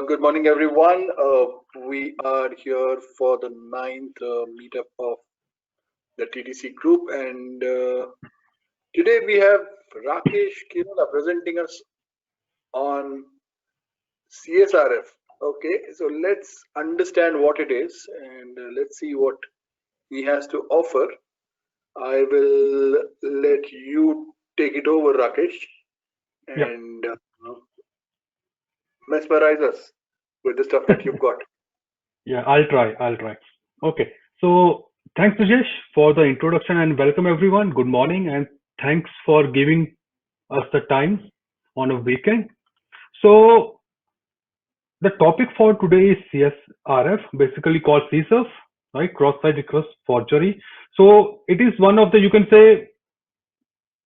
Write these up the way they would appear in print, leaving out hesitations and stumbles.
Good morning, everyone. We are here for the ninth meetup of the TTC group, and today we have Rakesh Kirala presenting us on CSRF. Okay, so let's understand what it is, and let's see what he has to offer. I will let you take it over, Rakesh, Yeah, and mesmerize us with the stuff that you've got. yeah, I'll try. Okay, so thanks, Rajesh, for the introduction and welcome everyone. Good morning and thanks for giving us the time on a weekend. So the topic for today is CSRF, basically called CSRF, right? Cross-site request forgery. So it is one of the, you can say,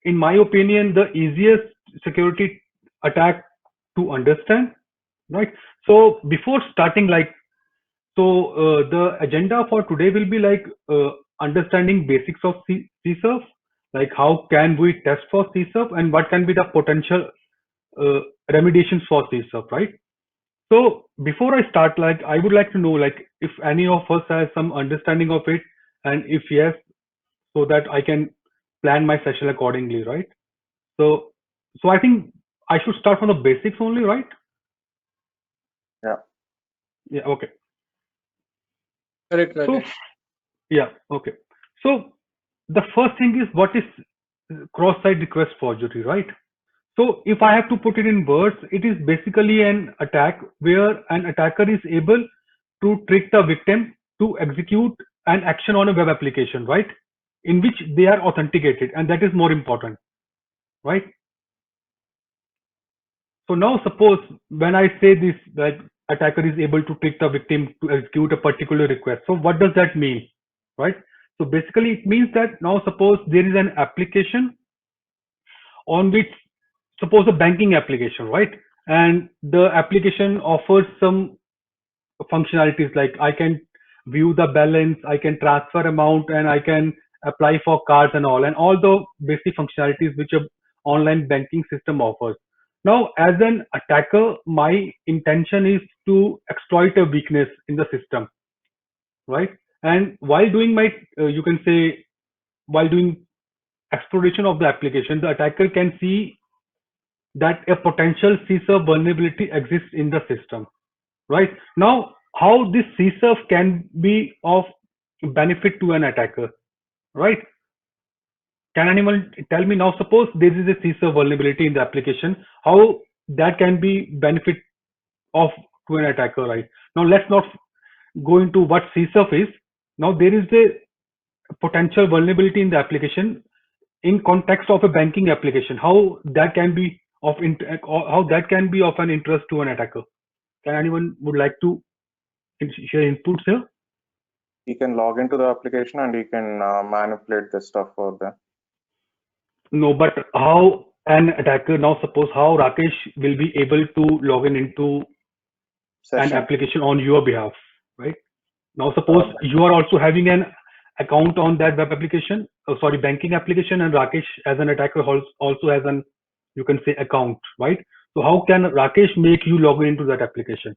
in my opinion, the easiest security attack to understand, right? So before starting, so the agenda for today will be understanding basics of CSRF, like how can we test for CSRF and what can be the potential uh, remediations for CSRF, right? So before I start, I would like to know if any of us has some understanding of it, and if yes, so that I can plan my session accordingly, right? So I think I should start from the basics only, right? Yeah. Yeah. Okay. Correct, So Rakesh. yeah. Okay. So the first thing is what is cross-site request forgery, right? So if I have to put it in words, it is basically an attack where an attacker is able to trick the victim to execute an action on a web application, right? In which they are authenticated, and that is more important, right? So now suppose when I say this, that attacker is able to trick the victim to execute a particular request. So what does that mean, right? So basically it means that now suppose there is an application on which, suppose a banking application, right? And the application offers some functionalities like I can view the balance, I can transfer amount, and I can apply for cards and all the basic functionalities which a online banking system offers. Now, as an attacker, my intention is to exploit a weakness in the system, right? And while doing my, you can say, while doing exploration of the application, the attacker can see that a potential CSRF vulnerability exists in the system, right? Now, how this CSRF can be of benefit to an attacker, right? Can anyone tell me now, suppose there is a CSRF vulnerability in the application, how that can be benefit of to an attacker, right? Now, let's not go into what CSRF is. Now, there is a potential vulnerability in the application in context of a banking application, how that can be of how that can be of an interest to an attacker. Can anyone would like to share inputs here? He can log into the application and he can manipulate the stuff for them. No, but how an attacker, now suppose how Rakesh will be able to log in into an application on your behalf, right? Now suppose you are also having an account on that web application, sorry, banking application, and Rakesh as an attacker also has an, you can say, account, right? So how can Rakesh make you log into that application?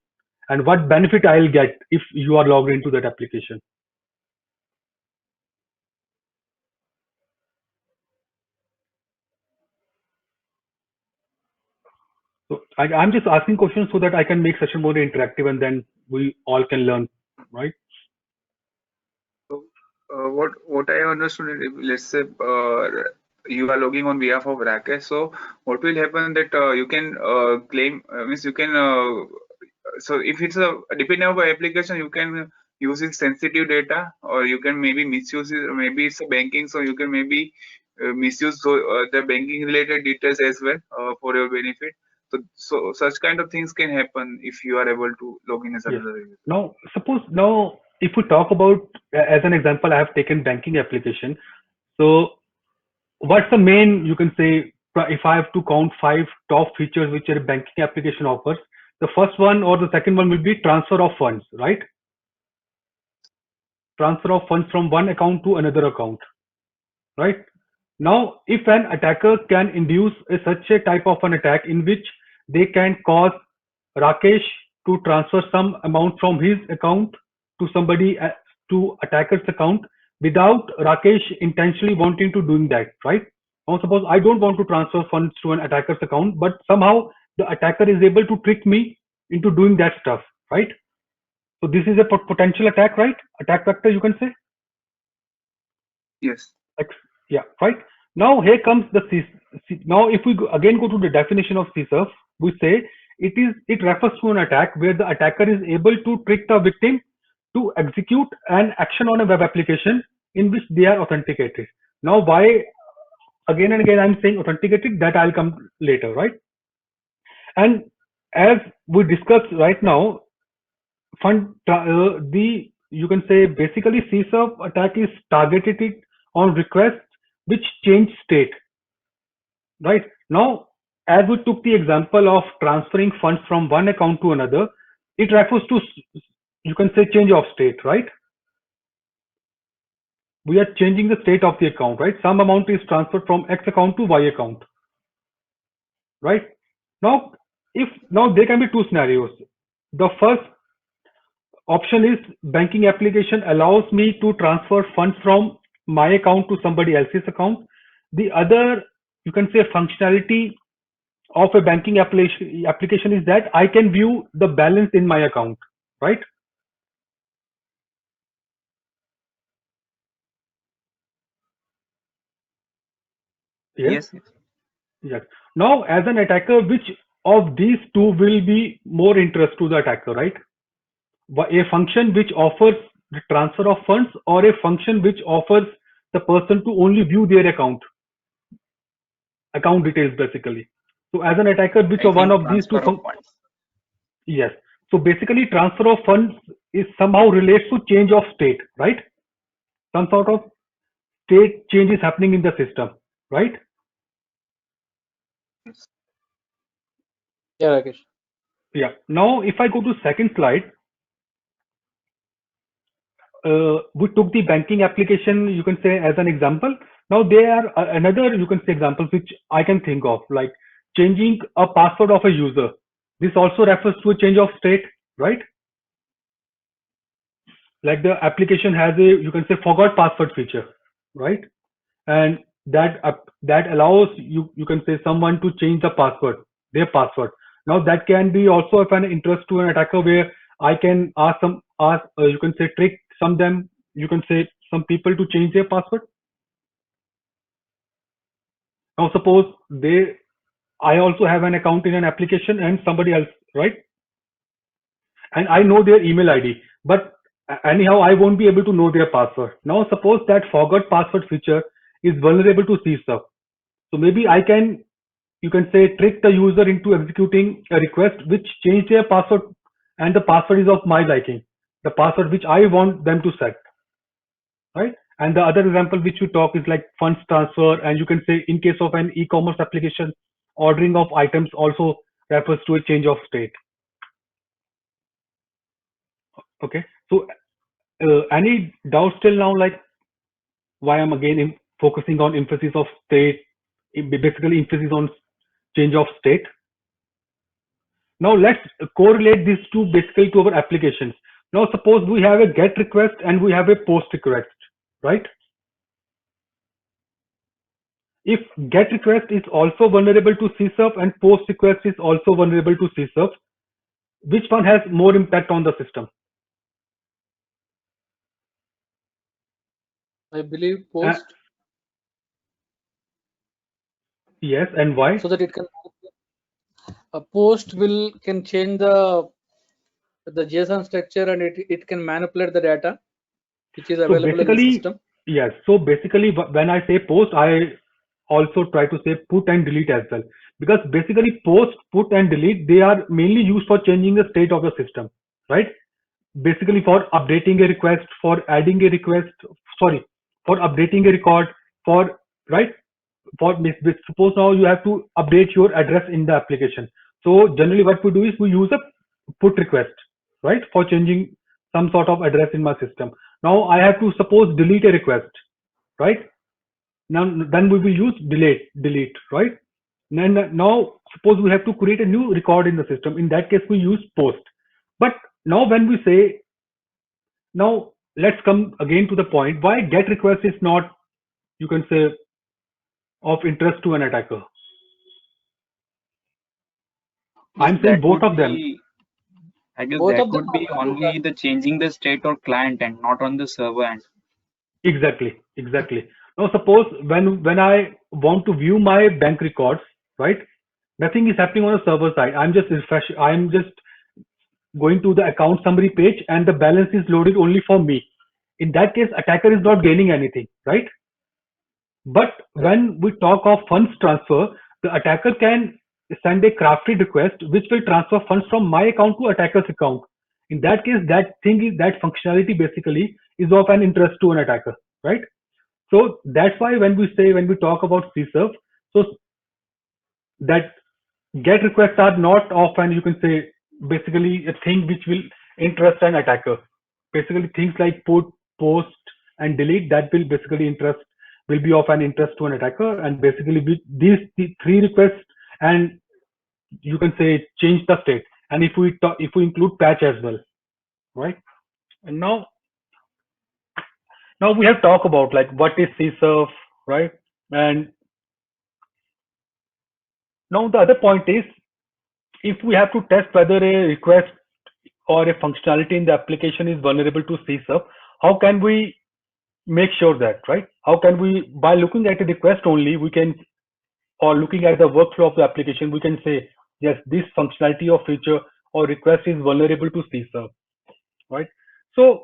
And what benefit I'll get if you are logged into that application? So I'm just asking questions so that I can make session more interactive and then we all can learn, right? So, what I understood is, let's say you are logging on behalf of Rakesh. So, what will happen that you can claim means you can. So, if it's a depending on the application, you can use its sensitive data, or you can maybe misuse it. Or maybe it's a banking, so you can maybe misuse the banking related details as well for your benefit. So such kind of things can happen if you are able to log in as Yes. another user. Now, suppose now if we talk about, as an example, I have taken banking application. So what's the main, you can say, if I have to count 5 top features which a banking application offers, the first one or the second one will be transfer of funds, right? Transfer of funds from one account to another account, right? Now, if an attacker can induce such a type of an attack in which they can cause Rakesh to transfer some amount from his account to somebody to attacker's account without Rakesh intentionally wanting to doing that, right? Now suppose I don't want to transfer funds to an attacker's account, but somehow the attacker is able to trick me into doing that stuff, right? So this is a potential attack, right? Attack vector, you can say. Yes. Yeah, right. Now here comes the now if we again go to the definition of CSRF, we say it refers to an attack where the attacker is able to trick the victim to execute an action on a web application in which they are authenticated. Now why again and again I'm saying authenticated, that I'll come later, right? And as we discussed right now, you can say basically CSRF attack is targeted on requests which change state, right? Now as we took the example of transferring funds from one account to another, it refers to, you can say, change of state, right? We are changing the state of the account, right? Some amount is transferred from X account to Y account, right? Now there can be two scenarios. The first option is banking application allows me to transfer funds from my account to somebody else's account. The other, you can say, functionality of a banking application is that I can view the balance in my account, right? Yes. Yes. Now as an attacker, which of these two will be more interest to the attacker, right? A function which offers the transfer of funds, or a function which offers the person to only view their account details, basically. So as an attacker, which of one of these two funds? Yes. So basically transfer of funds is somehow relates to change of state, right? Some sort of state change is happening in the system, right? Yeah, Rakesh. Yeah. Now if I go to second slide, we took the banking application, you can say, as an example. Now there are another, you can say, examples which I can think of, like changing a password of a user. This also refers to a change of state, right? Like the application has a, you can say, forgot password feature, right? And that allows you can say, someone to change the password, their password. Now that can be also of an interest to an attacker, where I can you can say, trick you can say, some people to change their password. Now suppose I also have an account in an application and somebody else, right? And I know their email ID, but anyhow I won't be able to know their password. Now suppose that forgot password feature is vulnerable to CSRF. So maybe I can, you can say, trick the user into executing a request which change their password, and the password is of my liking, the password which I want them to set, right? And the other example which we talk is like funds transfer, and you can say in case of an e-commerce application, ordering of items also refers to a change of state. Okay, so any doubts till now, like why I'm again focusing on emphasis of state, basically emphasis on change of state? Now let's correlate these two basically to our applications. Now suppose we have a GET request and we have a POST request, right? If GET request is also vulnerable to CSRF and POST request is also vulnerable to CSRF, which one has more impact on the system? I believe POST. Yes, and why? So that it can, a POST can change the JSON structure, and it can manipulate the data which is available in the system. Yes. So basically, when I say POST, I also try to say put and delete as well, because basically POST, put and delete, they are mainly used for changing the state of the system, right? Basically for updating a request, for adding a request, sorry, for updating a record, for, right? For suppose now you have to update your address in the application. So generally what we do is we use a put request, right? For changing some sort of address in my system. Now I have to suppose delete a request, right? Now then we will use delete, right? And now suppose we have to create a new record in the system. In that case we use POST. But now when we say, now let's come again to the point why get request is not, you can say, of interest to an attacker. I'm saying That both would of them. be, I guess Both that of them would be are only the changing the state or client and not on the server end. Exactly. Now suppose when I want to view my bank records, right? Nothing is happening on the server side. I'm just going to the account summary page and the balance is loaded only for me. In that case, attacker is not gaining anything, right? But when we talk of funds transfer, the attacker can send a crafted request which will transfer funds from my account to attacker's account. In that case, that functionality basically is of an interest to an attacker, right? So that's why when we talk about CSRF, so that get requests are not often, you can say, basically a thing which will interest an attacker. Basically things like put, post and delete, that will be of an interest to an attacker. And basically with these three requests, and you can say change the state, and if we include patch as well, right? And now we have talked about like what is CSRF, right? And now the other point is, if we have to test whether a request or a functionality in the application is vulnerable to CSRF, how can we make sure that, right? How can we, by looking at a request only, we can, or looking at the workflow of the application, we can say, yes, this functionality or feature or request is vulnerable to CSRF, right? So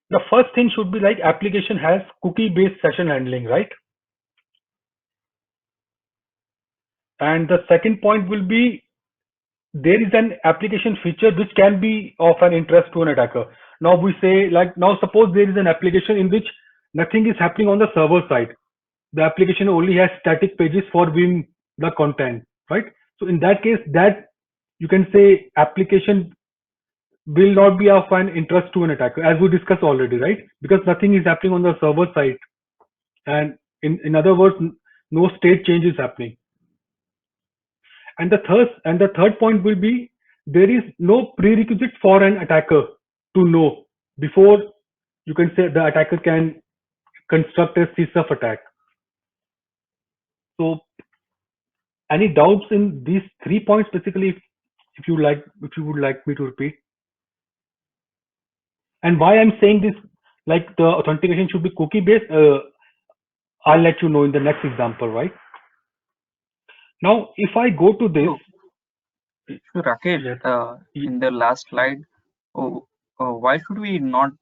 the first thing should be like application has cookie-based session handling, right? And the second point will be, there is an application feature which can be of an interest to an attacker. Now we say, like, now suppose there is an application in which nothing is happening on the server side. The application only has static pages for viewing the content, right? So in that case, that you can say application will not be of an interest to an attacker, as we discussed already, right? Because nothing is happening on the server side, and in other words, no state change is happening. And the third point will be, there is no prerequisite for an attacker to know before, you can say, the attacker can construct a CSRF attack. So any doubts in these 3 points basically, if you would like me to repeat? And why I'm saying this, like the authentication should be cookie based, I'll let you know in the next example, right? Now if I go to this, So Rakesh, in the last slide, why should we not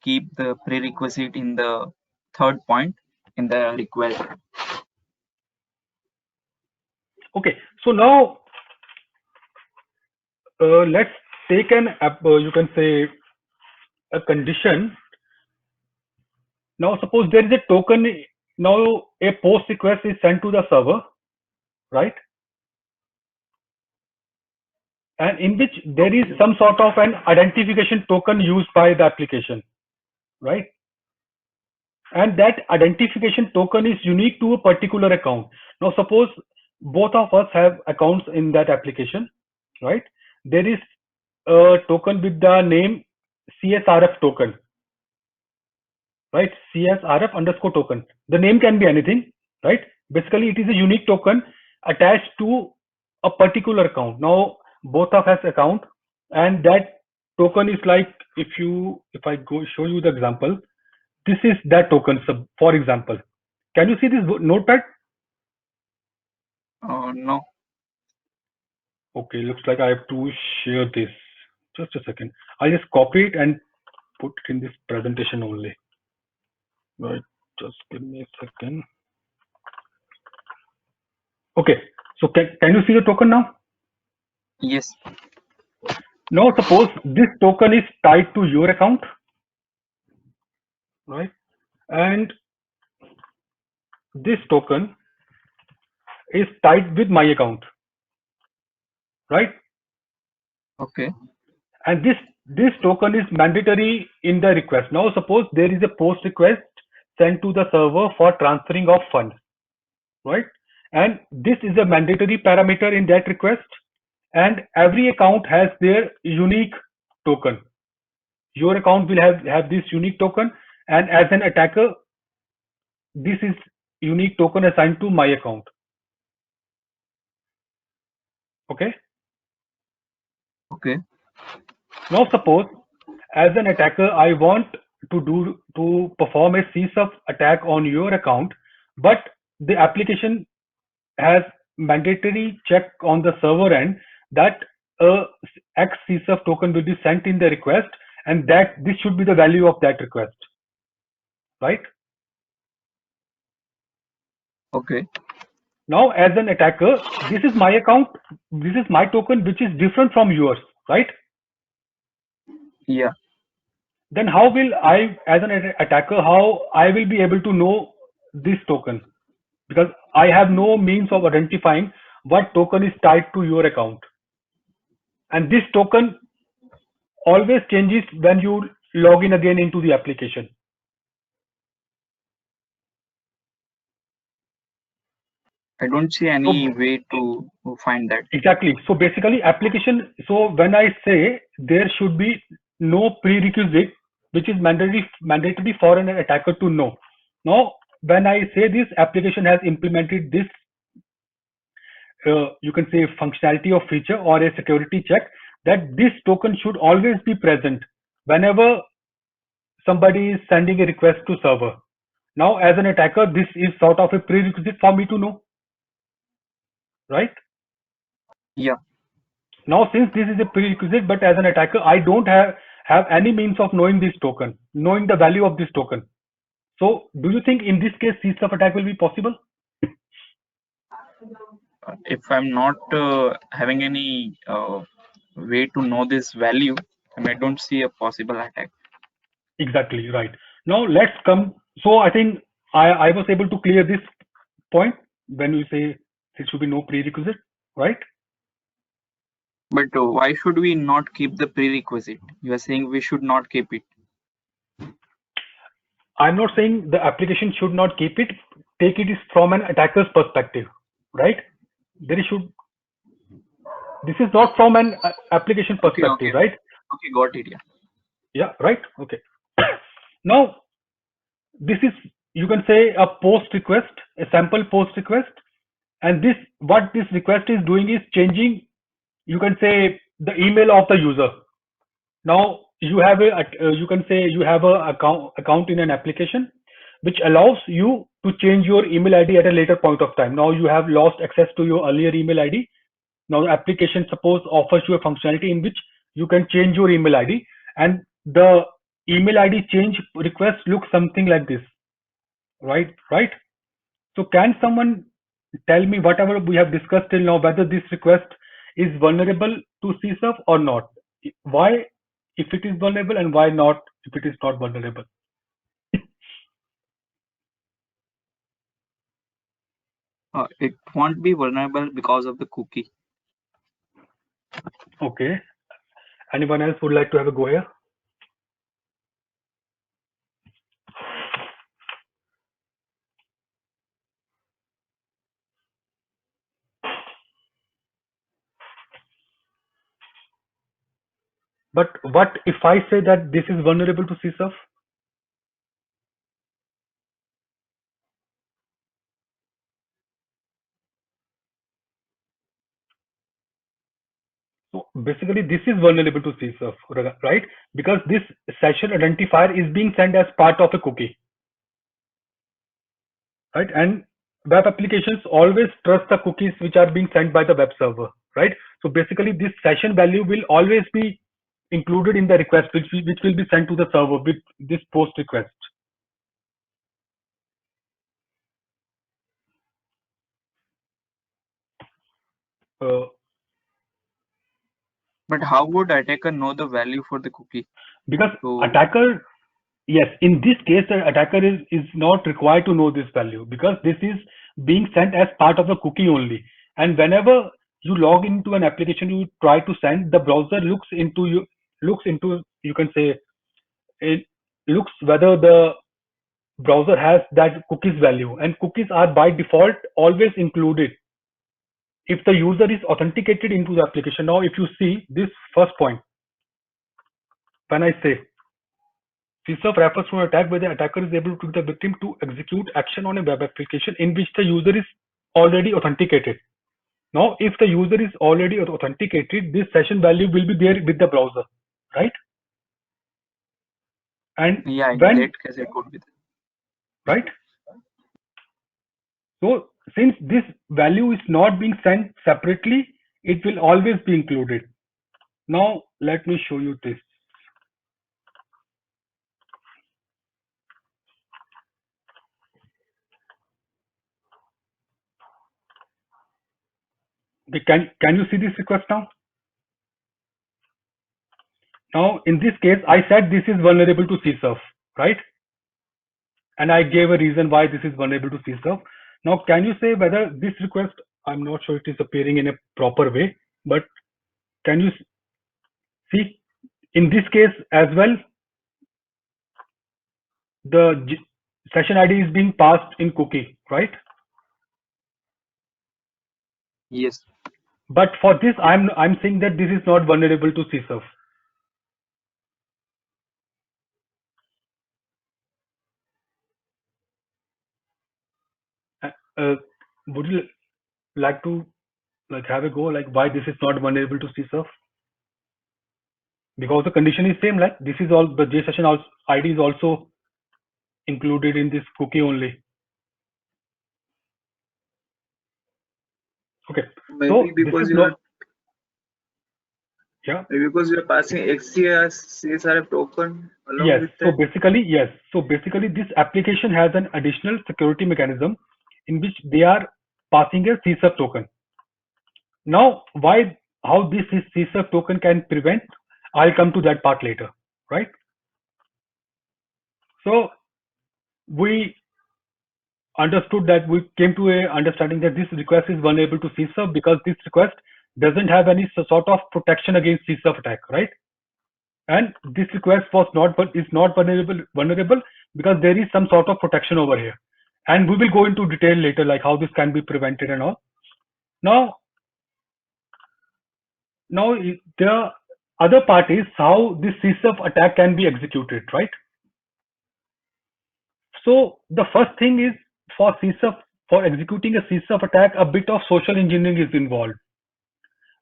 keep the prerequisite in the third point in the request? okay, so now let's take an you can say a condition. Now suppose there is a token, now a post request is sent to the server, right? And in which there is some sort of an identification token used by the application, right? And that identification token is unique to a particular account. Now suppose both of us have accounts in that application, right? There is a token with the name CSRF token, right? CSRF underscore token. The name can be anything, right? Basically it is a unique token attached to a particular account. Now both of us account, and that token is like, if I go show you the example, this is that token. So for example, can you see this notepad? No. Okay, looks like I have to share this. Just a second. I'll just copy it and put it in this presentation only. Right, just give me a second. Okay, so can you see the token now? Yes. Now suppose this token is tied to your account, right? And this token is tied with my account, right? Okay. And this token is mandatory in the request. Now suppose there is a post request sent to the server for transferring of funds, right? And this is a mandatory parameter in that request, and every account has their unique token. Your account will have this unique token, and as an attacker, this is unique token assigned to my account. Okay. Okay. Now suppose as an attacker, I want to perform a CSUF attack on your account, but the application has mandatory check on the server end that a X CSUF token will be sent in the request, and that this should be the value of that request, right? Okay. Now, as an attacker, this is my account, this is my token, which is different from yours, right? Yeah. Then how will I, as an attacker, how I will be able to know this token? Because I have no means of identifying what token is tied to your account. And this token always changes when you log in again into the application. I don't see any way to find that. Exactly. So basically application, so when I say there should be no prerequisite, which is mandatory for an attacker to know. Now, when I say this application has implemented this, you can say functionality or feature or a security check, that this token should always be present whenever somebody is sending a request to server. Now, as an attacker, this is sort of a prerequisite for me to know, right? Yeah. Now, since this is a prerequisite, but as an attacker, I don't have any means of knowing this token, knowing the value of this token. So, do you think in this case, CSUF attack will be possible? If I'm not having any way to know this value, I don't see a possible attack. Exactly, right. Now, let's come. So, I think I was able to clear this point when you say there should be no prerequisite, right? But why should we not keep the prerequisite? You are saying we should not keep it. I'm not saying the application should not keep it. Take it from an attacker's perspective, right? This is not from an application perspective, okay. right? Okay, got it. Yeah. Yeah, right. Okay. Now, this is, you can say, a post request, a sample post request, and this, what this request is doing is changing, you can say, the email of the user. Now, you have you can say you have a account in an application which allows you to change your email ID at a later point of time. Now you have lost access to your earlier email ID. Now the application suppose offers you a functionality in which you can change your email ID, and the email ID change request looks something like this, right? So can someone tell me, whatever we have discussed till now, whether this request is vulnerable to CSUF or not? Why, if it is vulnerable, and why not if it is not vulnerable? It won't be vulnerable because of the cookie. Okay. Anyone else would like to have a go here? But what if I say that this is vulnerable to CSUF? So basically this is vulnerable to CSUF, right? Because this session identifier is being sent as part of a cookie, right? And web applications always trust the cookies which are being sent by the web server, right? So basically this session value will always be included in the request which will be sent to the server with this post request. But how would attacker know the value for the cookie? Because So, attacker, yes, in this case, the attacker is not required to know this value, because this is being sent as part of the cookie only. And whenever you log into an application, you try to send, the browser looks into, you can say, it looks whether the browser has that cookies value, and cookies are by default always included if the user is authenticated into the application. Now, if you see this first point, when I say CSRF refers to an attack where the attacker is able to trick the victim to execute action on a web application in which the user is already authenticated. Now, if the user is already authenticated, this session value will be there with the browser, right? And Yeah, in when, that case, it would be there. right? So, since this value is not being sent separately, it will always be included. Now, let me show you this. Can you see this request now? Now, in this case, I said this is vulnerable to CSRF, right? And I gave a reason why this is vulnerable to CSRF. Now, can you say whether this request, I'm not sure it is appearing in a proper way, but can you see in this case as well, the session ID is being passed in cookie, right? Yes. But for this, I'm saying that this is not vulnerable to CSRF. Would you like to have a go why this is not vulnerable to CSRF? Because the condition is same, like this is all the JSession ID is also included in this cookie only. Okay. Maybe so because this is not, yeah. Maybe because you are passing XCSRF token along Yes. with So that. basically, yes. So basically, this application has an additional security mechanism in which they are passing a CSRF token. Now, how this CSRF token can prevent, I'll come to that part later, right? So we understood that we came to a understanding that this request is vulnerable to CSRF because this request doesn't have any sort of protection against CSRF attack, right? And this request is not vulnerable because there is some sort of protection over here. And we will go into detail later, like how this can be prevented and all. Now the other part is how this CSRF attack can be executed, right? So the first thing is for executing a CSRF attack, a bit of social engineering is involved.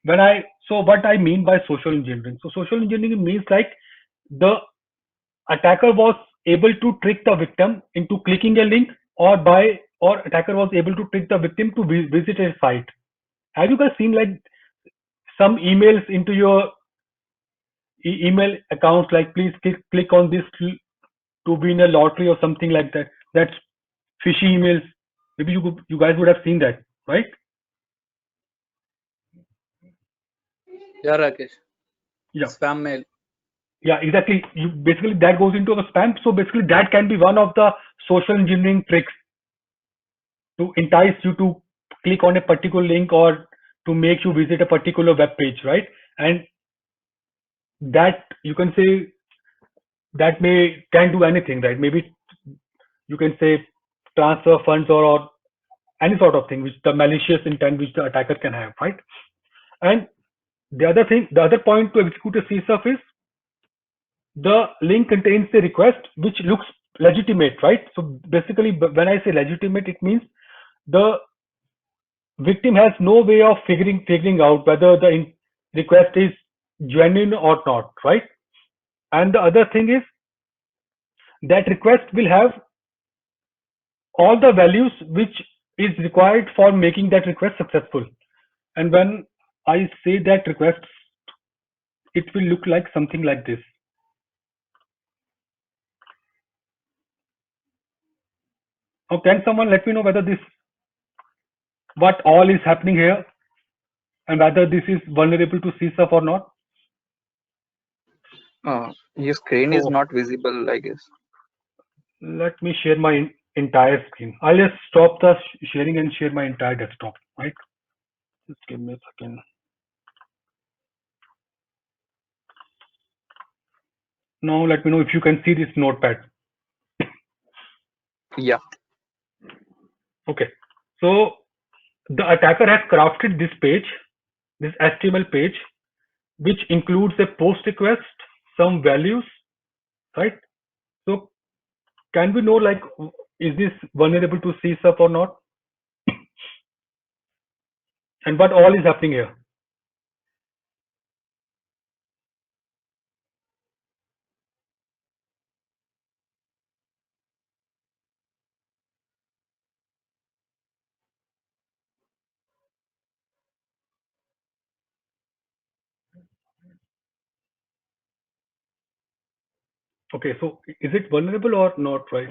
What I mean by social engineering? So social engineering means like the attacker was able to trick the victim into clicking a link, or attacker was able to trick the victim to visit a site. Have you guys seen like some emails into your email accounts, like please click on this to win a lottery or something like that? That's fishy emails. Maybe you guys would have seen that, right? Yeah, Rakesh. Yeah. Spam mail. Yeah, exactly. Basically that goes into a spam. So basically that can be one of the social engineering tricks to entice you to click on a particular link or to make you visit a particular web page, right? And that you can say that can do anything, right? Maybe you can say transfer funds or any sort of thing which the malicious intent which the attacker can have, right? And the other point to execute a CSRF is the link contains a request which looks legitimate, right? So basically, when I say legitimate, it means the victim has no way of figuring out whether the request is genuine or not, right? And the other thing is that request will have all the values which is required for making that request successful. And when I say that request, it will look like something like this. Now, can someone let me know whether what all is happening here and whether this is vulnerable to CSRF or not? Your screen is not visible, I guess. Let me share my entire screen. I'll just stop the sharing and share my entire desktop, right? Just give me a second. Now let me know if you can see this notepad. Yeah. Okay. So the attacker has crafted this page, this HTML page, which includes a post request, some values, right? So can we know, like, is this vulnerable to CSUP or not? And what all is happening here? Okay, so is it vulnerable or not, right?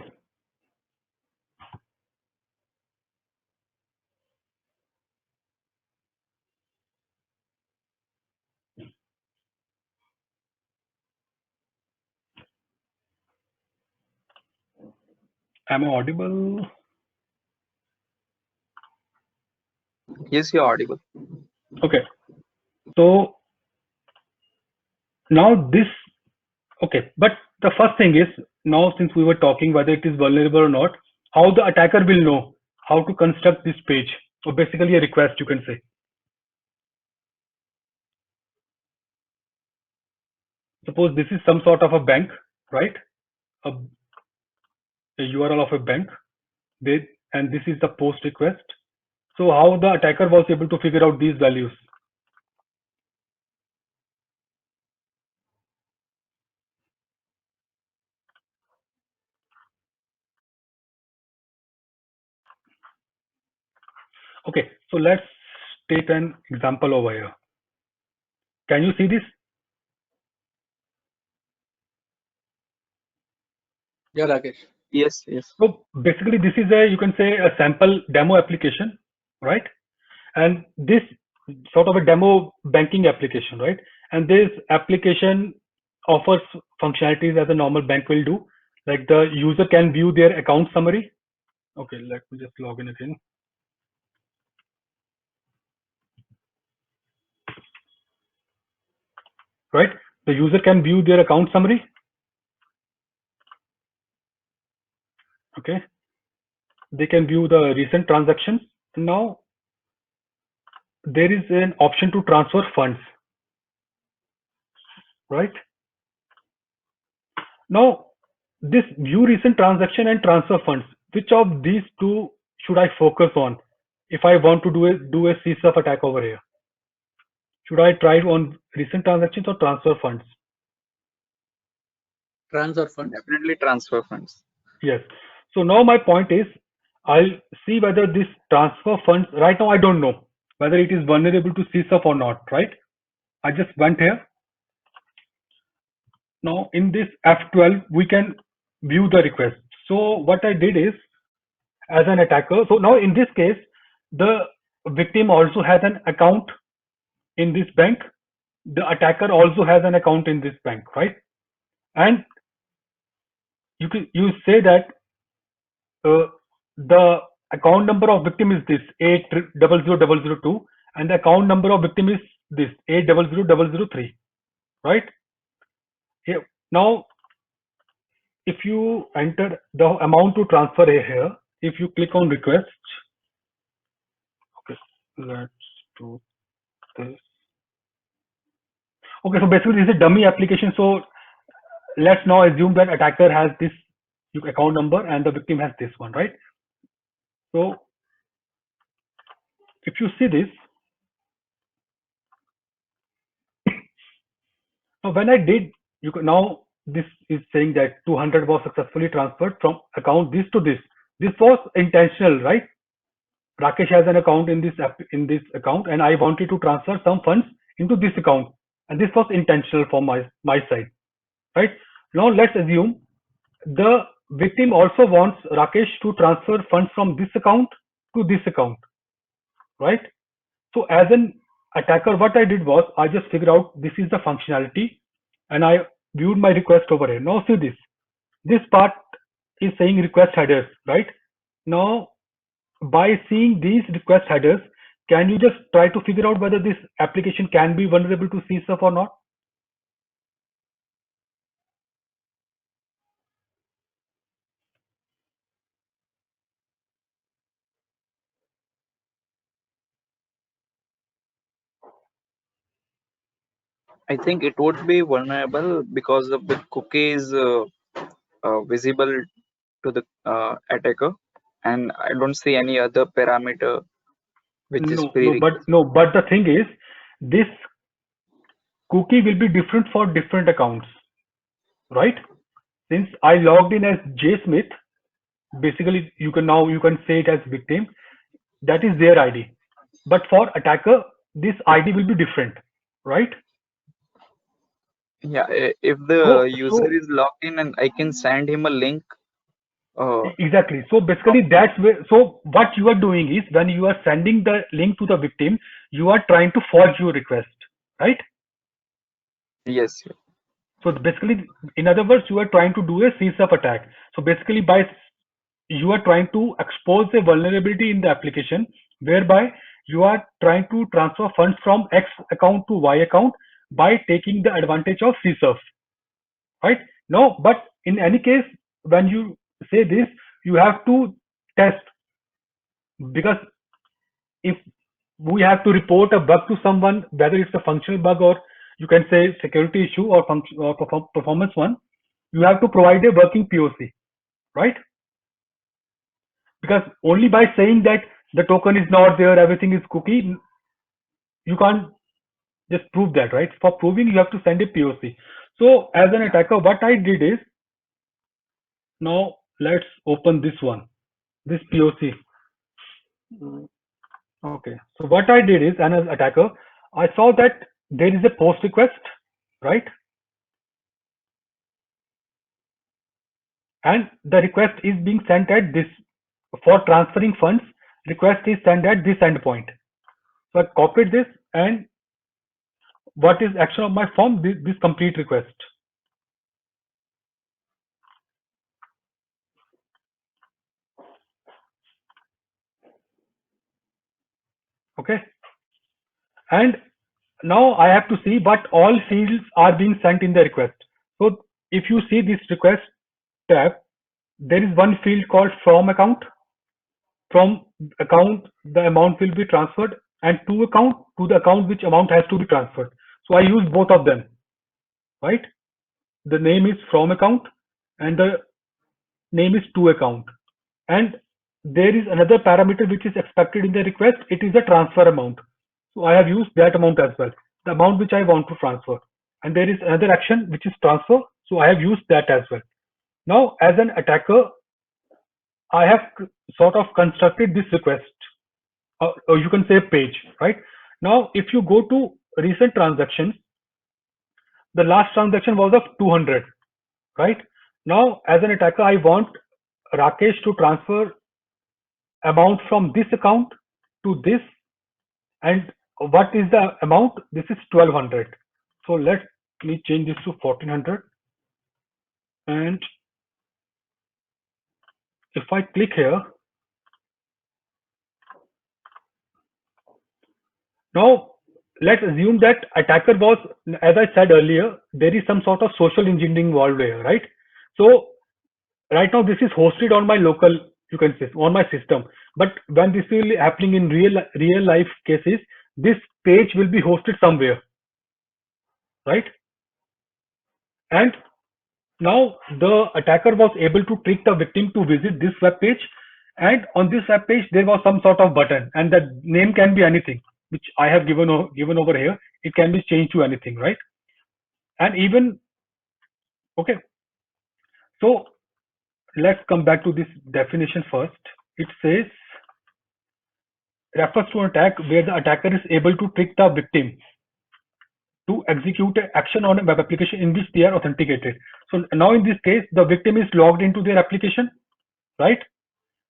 Am I audible? Yes, you're audible. Okay, so now this, okay, but the first thing is, now since we were talking whether it is vulnerable or not, how the attacker will know how to construct this page, or basically a request, you can say. Suppose this is some sort of a bank, right? A URL of a bank, and this is the post request. So how the attacker was able to figure out these values? Okay, so let's take an example over here. Can you see this? Yeah, Rakesh. Yes, yes. So basically this is a, you can say, a sample demo application, right? And this sort of a demo banking application, right? And this application offers functionalities as a normal bank will do. Like the user can view their account summary. Okay, let me just log in again. Right? The user can view their account summary. Okay. They can view the recent transactions. Now there is an option to transfer funds, right? Now this view recent transaction and transfer funds, which of these two should I focus on if I want to do a CSUF attack over here? Should I try on recent transactions or transfer funds? Transfer funds. Definitely transfer funds. Yes. So now my point is, I'll see whether this transfer funds, right now I don't know whether it is vulnerable to CSUF or not, right? I just went here. Now in this F12, we can view the request. So what I did is, as an attacker, so now in this case, the victim also has an account in this bank. The attacker also has an account in this bank, right? And you say that the account number of victim is this 800002, and the account number of victim is this 800003, right? Here now, if you enter the amount to transfer here, if you click on request, okay, let's do this. Okay, so basically this is a dummy application. So let's now assume that attacker has this account number and the victim has this one, right? So if you see this, now when I did, you can now, this is saying that 200 was successfully transferred from account this to this. This was intentional, right? Rakesh has an account in this account, and I wanted to transfer some funds into this account, and this was intentional from my side, right? Now let's assume the victim also wants Rakesh to transfer funds from this account to this account, right? So as an attacker, what I did was I just figured out this is the functionality, and I viewed my request over here. Now see this. This part is saying request headers, right? Now by seeing these request headers, can you just try to figure out whether this application can be vulnerable to CSUF or not? I think it would be vulnerable because of the cookies visible to the attacker, and I don't see any other parameter which is But the thing is, this cookie will be different for different accounts, right? Since I logged in as J Smith, basically you can say it as victim. That is their ID. But for attacker, this ID will be different, right? Yeah, if the user is logged in and I can send him a link. Exactly. So basically that's where, so what you are doing is when you are sending the link to the victim, you are trying to forge your request, right? Yes. So basically, in other words, you are trying to do a CSAF attack. So basically you are trying to expose a vulnerability in the application whereby you are trying to transfer funds from X account to Y account by taking the advantage of CSAF, right? No, but in any case, when you say this, you have to test, because if we have to report a bug to someone, whether it's a functional bug or you can say security issue or performance one, you have to provide a working POC, right? Because only by saying that the token is not there, everything is cookie, you can't just prove that, right? For proving, you have to send a POC. So as an attacker, what I did is, now let's open this one, this POC. Okay, so what I did is, as an attacker, I saw that there is a post request, right? And the request is being sent at this, for transferring funds, request is sent at this endpoint. So I copied this, and what is action of my form? This complete request. Okay. And now I have to see what all fields are being sent in the request. So if you see this request tab, there is one field called from account. From account, the amount will be transferred, and to account, to the account which amount has to be transferred. So I use both of them, right? The name is from account and the name is to account. And there is another parameter which is expected in the request. It is the transfer amount. So I have used that amount as well, the amount which I want to transfer. And there is another action which is transfer. So I have used that as well. Now, as an attacker, I have sort of constructed this request, or you can say page, right? Now, if you go to recent transactions, the last transaction was of 200, right? Now, as an attacker, I want Rakesh to transfer amount from this account to this, and what is the amount? This is 1200. So let me change this to 1400, and if I click here, now let's assume that attacker was, as I said earlier, there is some sort of social engineering involved here, right? So right now this is hosted on my local, you can say, on my system, but when this will be happening in real life cases, this page will be hosted somewhere, right? And now the attacker was able to trick the victim to visit this web page, and on this web page there was some sort of button, and the name can be anything which I have given over here. It can be changed to anything, right? And even, okay, so let's come back to this definition first. It says, refers to an attack where the attacker is able to trick the victim to execute an action on a web application in which they are authenticated. So now in this case, the victim is logged into their application, right?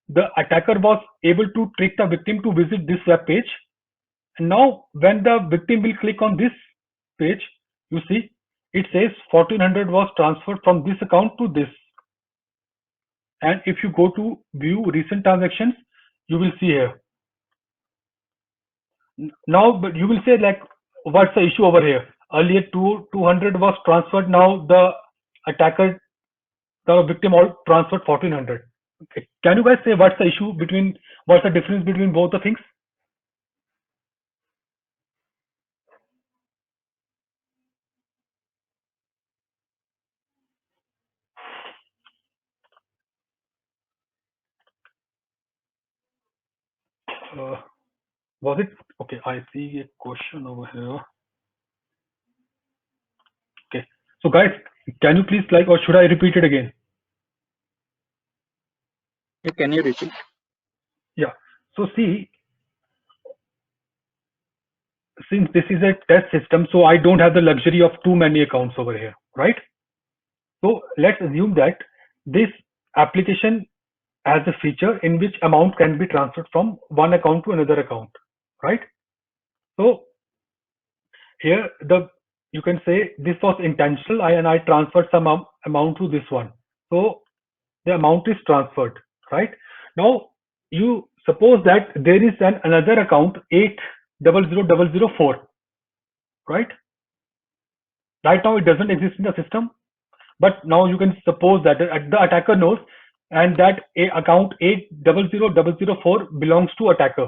The attacker was able to trick the victim to visit this web page. And now when the victim will click on this page, you see, it says 1400 was transferred from this account to this. And if you go to view recent transactions, you will see here. Now, but you will say, like, what's the issue over here? Earlier 200 was transferred, now the attacker, the victim all transferred 1400. Okay. Can you guys say what's the issue between, what's the difference between both the things? Was it okay? I see a question over here. Okay, so guys, can you please like, or should I repeat it again? Can you repeat? Yeah. So see, since this is a test system, so I don't have the luxury of too many accounts over here, right? So let's assume that this application has a feature in which amount can be transferred from one account to another account, right? So here you can say this was intentional, and I transferred some amount to this one. So the amount is transferred, right? Now you suppose that there is another account 800004, right? Right now it doesn't exist in the system, but now you can suppose that the attacker knows, and that account 800004 belongs to attacker,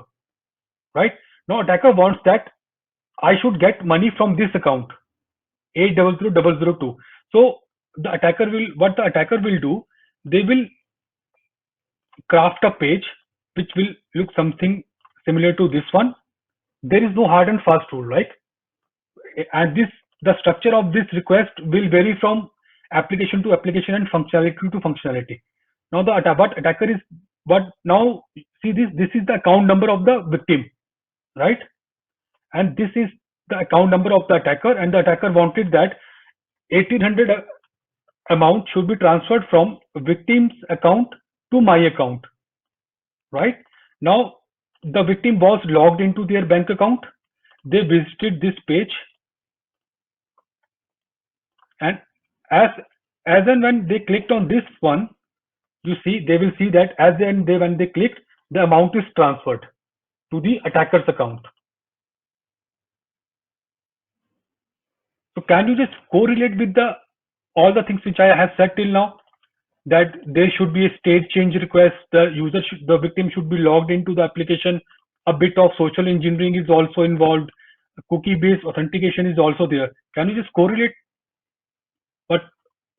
right? Now attacker wants that I should get money from this account 800002. So the attacker will do, they will craft a page which will look something similar to this one. There is no hard and fast rule, right? And the structure of this request will vary from application to application and functionality to functionality. Now now see this is the account number of the victim, right? And this is the account number of the attacker, and the attacker wanted that 1800 amount should be transferred from victim's account to my account, right? Now the victim was logged into their bank account, they visited this page, and as and when they clicked on this one, you see they will see that when they clicked, the amount is transferred to the attacker's account. So can you just correlate with all the things which I have said till now, that there should be a state change request, the victim should be logged into the application, a bit of social engineering is also involved, cookie based authentication is also there. Can you just correlate what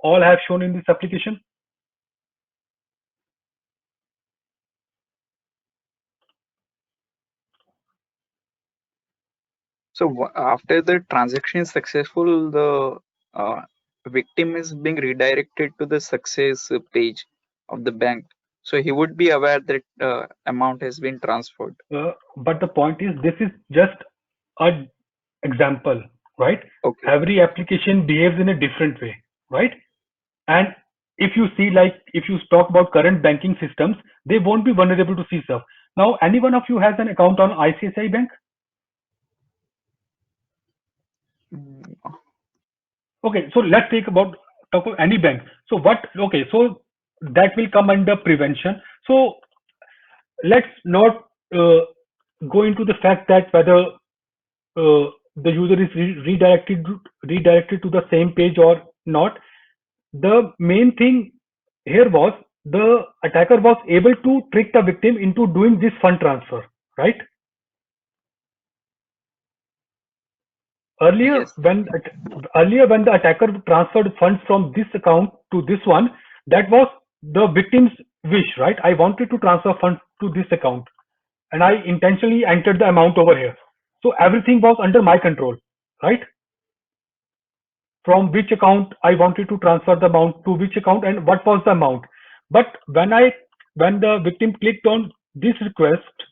all I have shown in this application? So after the transaction is successful, the victim is being redirected to the success page of the bank. So he would be aware that amount has been transferred. But the point is, this is just an example, right? Okay. Every application behaves in a different way, right? And if you see, like, if you talk about current banking systems, they won't be vulnerable to see stuff. Now, any one of you has an account on ICICI Bank? Okay, so let's talk about any bank. So so that will come under prevention. So let's not go into the fact that whether the user is redirected to the same page or not. The main thing here was the attacker was able to trick the victim into doing this fund transfer, right? Earlier, Yes. when the attacker transferred funds from this account to this one, that was the victim's wish, right? I wanted to transfer funds to this account, and I intentionally entered the amount over here. So everything was under my control, right? From which account I wanted to transfer the amount to which account and what was the amount. But when the victim clicked on this request,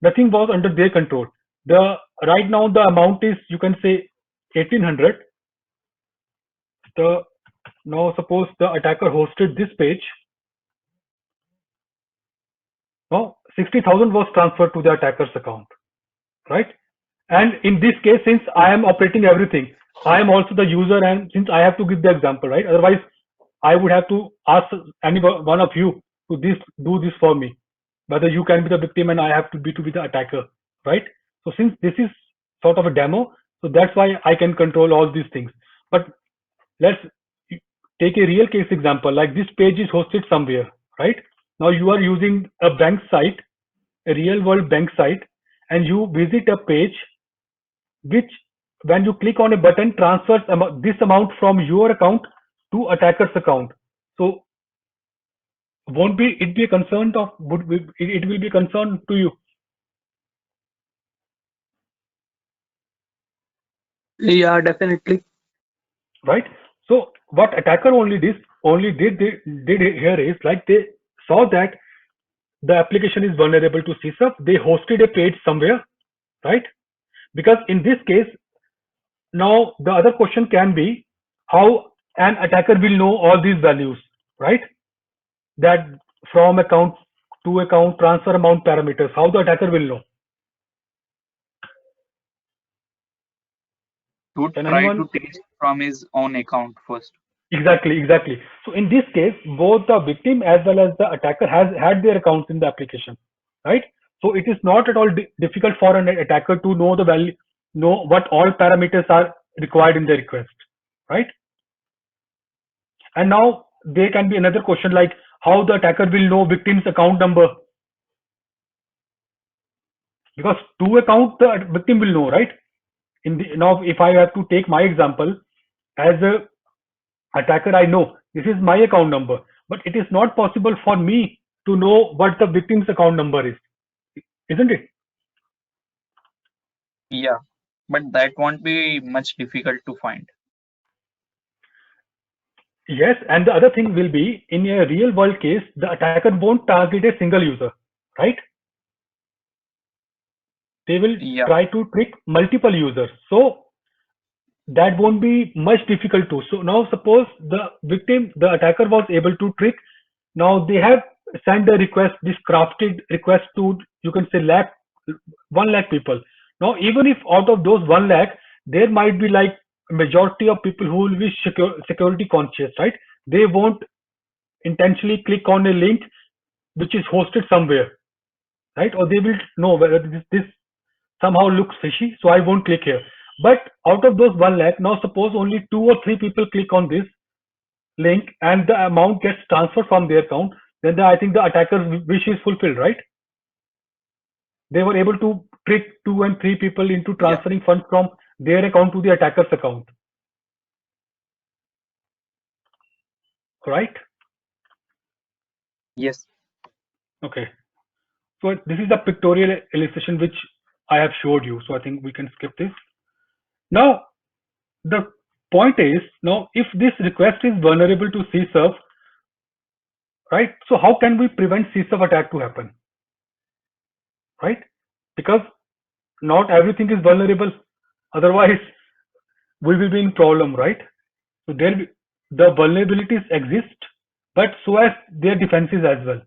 nothing was under their control. Right now the amount is, you can say, 1800. Now suppose the attacker hosted this page. Now 60,000 was transferred to the attacker's account, right? And in this case, since I am operating everything, I am also the user, and since I have to give the example, right? Otherwise, I would have to ask any one of you to do this for me, whether you can be the victim and I have to be the attacker, right? So since this is sort of a demo, so that's why I can control all these things. But let's take a real case example, like this page is hosted somewhere, right? Now you are using a bank site, a real world bank site, and you visit a page which, when you click on a button, transfers this amount from your account to attacker's account. So won't it be a concern it will be a concern to you Yeah, definitely. right? So what attacker only did here is like they saw that the application is vulnerable to CSUF. They hosted a page somewhere, right? Because in this case, now the other question can be how an attacker will know all these values, right? That from account to account transfer amount parameters, how the attacker will know. He would Can try to anyone? trace from his own account first. Exactly. So in this case, both the victim as well as the attacker has had their accounts in the application, right? So it is not at all difficult for an attacker to know the value, know what all parameters are required in the request, right? And now there can be another question like how the attacker will know victim's account number, because to account the victim will know, right? Now if I have to take my example, as a attacker, I know this is my account number, but it is not possible for me to know what the victim's account number is, isn't it? Yeah, but that won't be much difficult to find. Yes, and the other thing will be in a real world case, the attacker won't target a single user, right? They will Yeah, try to trick multiple users. So that won't be much difficult to. So now suppose the attacker was able to trick. Now they have sent a request, this crafted request to, you can say 1 lakh people. Now even if out of those 1 lakh, there might be like majority of people who will be security conscious, right? They won't intentionally click on a link which is hosted somewhere, right? Or they will know whether this somehow looks fishy, so I won't click here. But out of those 1 lakh, now suppose only 2 or 3 people click on this link and the amount gets transferred from their account, then I think the attacker's wish is fulfilled, right? They were able to trick 2 and 3 people into yeah, transferring funds from their account to the attacker's account, right? yes, Okay. So this is the pictorial illustration which I have showed you. So I think we can skip this. Now, the point is, now if this request is vulnerable to CSUF, right? So how can we prevent CSUF attack to happen, right? Because not everything is vulnerable. Otherwise, we will be in problem, right? So the vulnerabilities exist, but so as their defenses as well.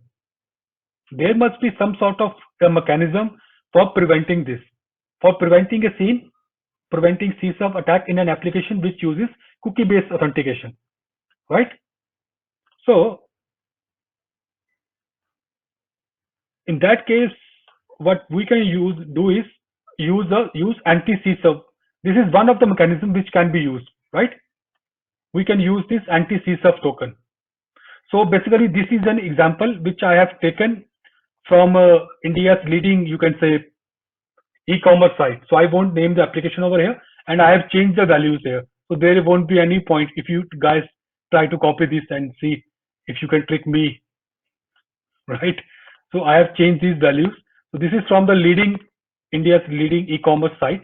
There must be some sort of a mechanism for preventing this, for preventing preventing CSUF attack in an application which uses cookie-based authentication, right? So in that case, what we can do is use anti-CSUF. This is one of the mechanisms which can be used, right? We can use this anti-CSUF token. So basically, this is an example which I have taken from India's leading, you can say, e-commerce site. So I won't name the application over here, and I have changed the values here. So there won't be any point if you guys try to copy this and see if you can trick me, right? So I have changed these values. So this is from the India's leading e-commerce site.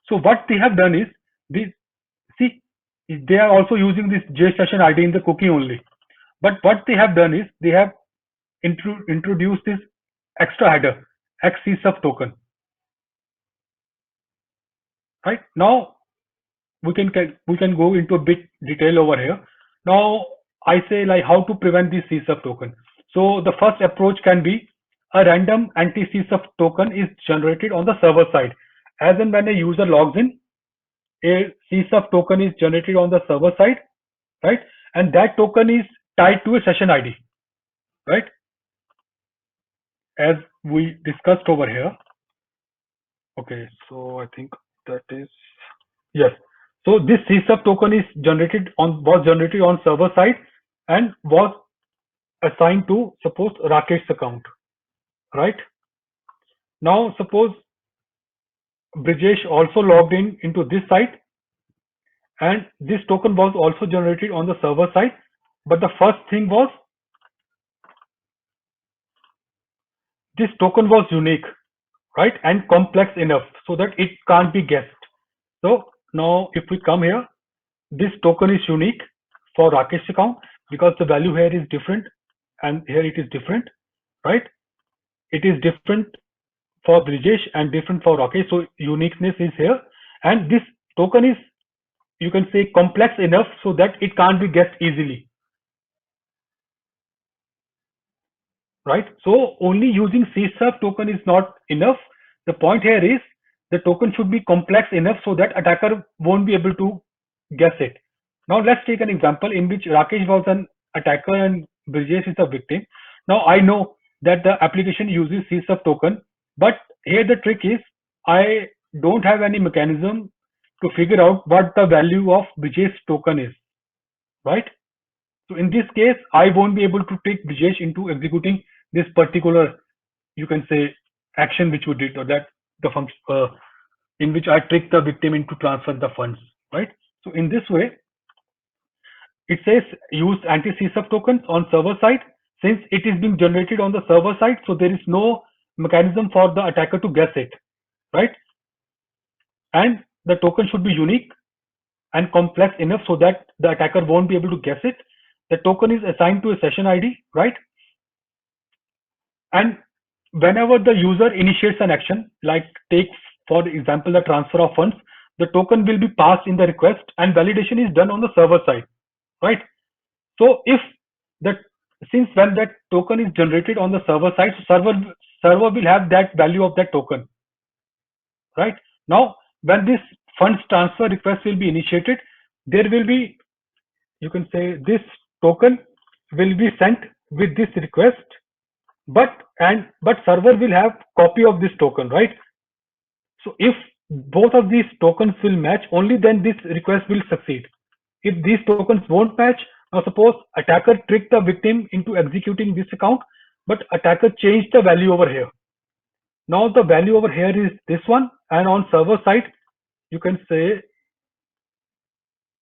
So what they have done is this. See, they are also using this JSession ID in the cookie only. But what they have done is they have introduced this extra header, XCSUF token. Right now, we can go into a bit detail over here. Now, I say like how to prevent this CSUF token. So the first approach can be a random anti-CSUF token is generated on the server side. As and when a user logs in, a CSUF token is generated on the server side, right? And that token is tied to a session ID, right? As we discussed over here. Okay, so I think that is, yes. So this CSUF token is was generated on server side and was assigned to suppose Rakesh's account, right? Now suppose Brijesh also logged in into this site and this token was also generated on the server side, but the first thing was this token was unique, right? And complex enough so that it can't be guessed. So now if we come here, this token is unique for Rakesh account because the value here is different and here it is different, right? It is different for Brijesh and different for Rakesh, so uniqueness is here, and this token is, you can say, complex enough so that it can't be guessed easily, right? So only using C-sub token is not enough. The point here is the token should be complex enough so that attacker won't be able to guess it. Now let's take an example in which Rakesh was an attacker and Brijesh is a victim. Now I know that the application uses C-sub token, but here the trick is I don't have any mechanism to figure out what the value of Brijesh token is, right? So in this case, I won't be able to trick Brijesh into executing this particular, you can say, action which we did, or that the function in which I trick the victim into transfer the funds, right? So in this way, it says use anti-C-sub tokens on server side. Since it is being generated on the server side, so there is no mechanism for the attacker to guess it, right? And the token should be unique and complex enough so that the attacker won't be able to guess it. The token is assigned to a session ID, right? And whenever the user initiates an action, like take for example the transfer of funds, the token will be passed in the request and validation is done on the server side, right? So if that, since when that token is generated on the server side, so server will have that value of that token, right? Now when this funds transfer request will be initiated, there will be, you can say, this token will be sent with this request, but server will have copy of this token, right? So if both of these tokens will match, only then this request will succeed. If these tokens won't match, now suppose attacker tricked the victim into executing this account, but attacker changed the value over here. Now the value over here is this one, and on server side, you can say,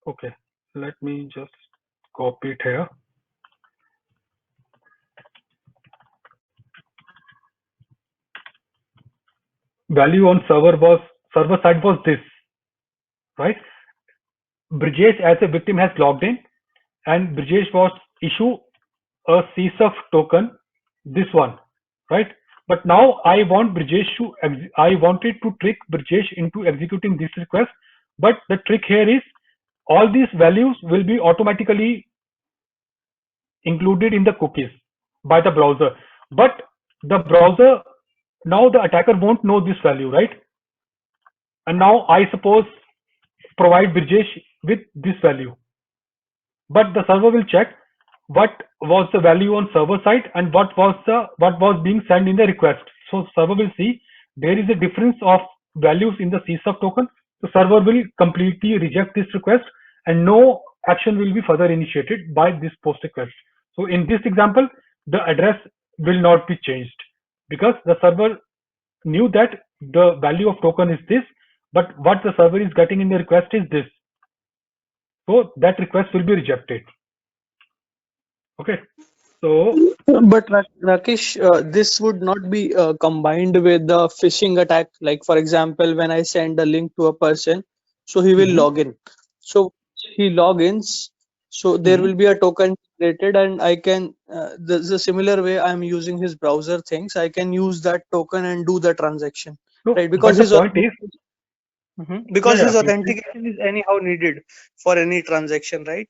okay, let me just copy it here. Value on server side was this, right? Brijesh as a victim has logged in, and Brijesh was issue a C-sub token, this one, right? But now I wanted to trick Brijesh into executing this request, but the trick here is all these values will be automatically included in the cookies by the browser, but the browser, now the attacker won't know this value, right? And now I suppose provide Brijesh with this value, but the server will check what was the value on server side and what was being sent in the request. So server will see there is a difference of values in the C-sub token. The server will completely reject this request and no action will be further initiated by this post request. So in this example, the address will not be changed because the server knew that the value of token is this, but what the server is getting in the request is this. So that request will be rejected. Okay. So, But Rakesh, this would not be combined with the phishing attack. Like for example, when I send a link to a person, so he will log in. So he logins. So there will be a token created, and I can the similar way I'm using his browser things. I can use that token and do the transaction, no, right? Because but the point is, because yeah, his please. authentication is anyhow needed for any transaction, right?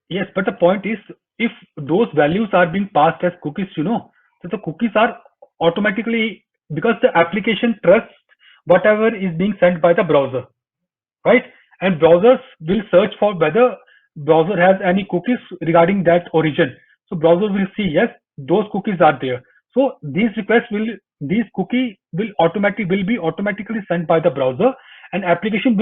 Yes, but the point is, if those values are being passed as cookies, so the cookies are automatically, because the application trusts whatever is being sent by the browser, right? And browsers will search for whether browser has any cookies regarding that origin. So browser will see, yes, those cookies are there. So these cookie will be automatically sent by the browser, and application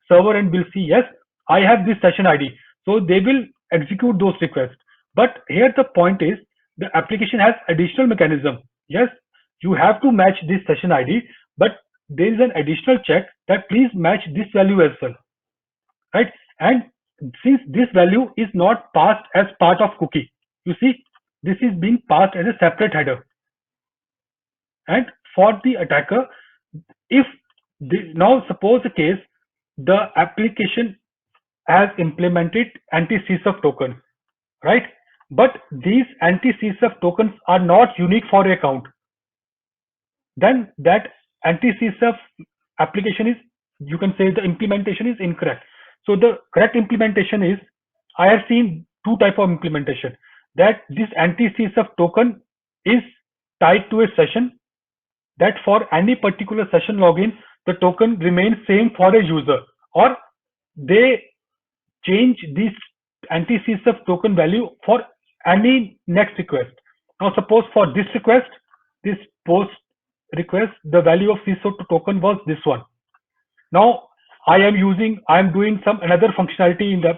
server and will see, yes, I have this session ID. So they will execute those requests. But here the point is, the application has additional mechanism. Yes, you have to match this session ID, but there is an additional check that please match this value as well, right? And since this value is not passed as part of cookie, you see, this is being passed as a separate header. And for the attacker, if now suppose the case the application has implemented anti-CSF token, right? But these anti-CSF tokens are not unique for a account. Then that anti-CSF application is, you can say the implementation is incorrect. So the correct implementation is, I have seen two type of implementation, that this anti-CSF token is tied to a session, that for any particular session login, the token remains same for a user, or they change this anti-CSF token value for any next request. Now suppose for this request, this post request, the value of CSF token was this one. Now I am doing some another functionality in the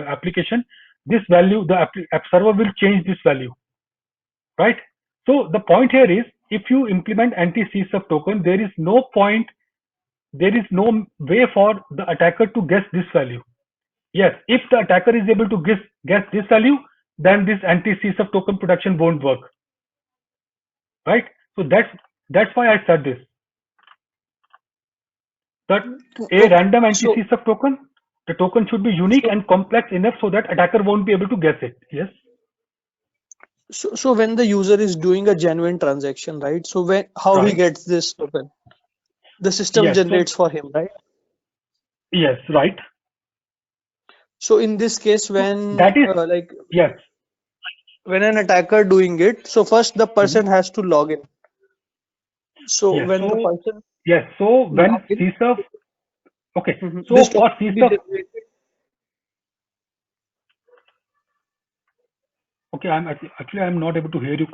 application. This value, the app server will change this value, right? So the point here is, if you implement anti-CSF token, there is no way for the attacker to guess this value. Yes, if the attacker is able to guess this value, then this anti-CSF token protection won't work, right? So that's why I said this, that a random anti-CSF token, the token should be unique and complex enough so that attacker won't be able to guess it. Yes. So when the user is doing a genuine transaction, right? So how he Right. gets this token? The system Yes, so- generates for him, right? Yes, right. So in this case, when That is yes. when an attacker doing it, so first the person has to log in. So Yes, when the so- person Yes. So when log in, CSF, okay. So this for token will be CSF, generated. okay, I'm not able to hear you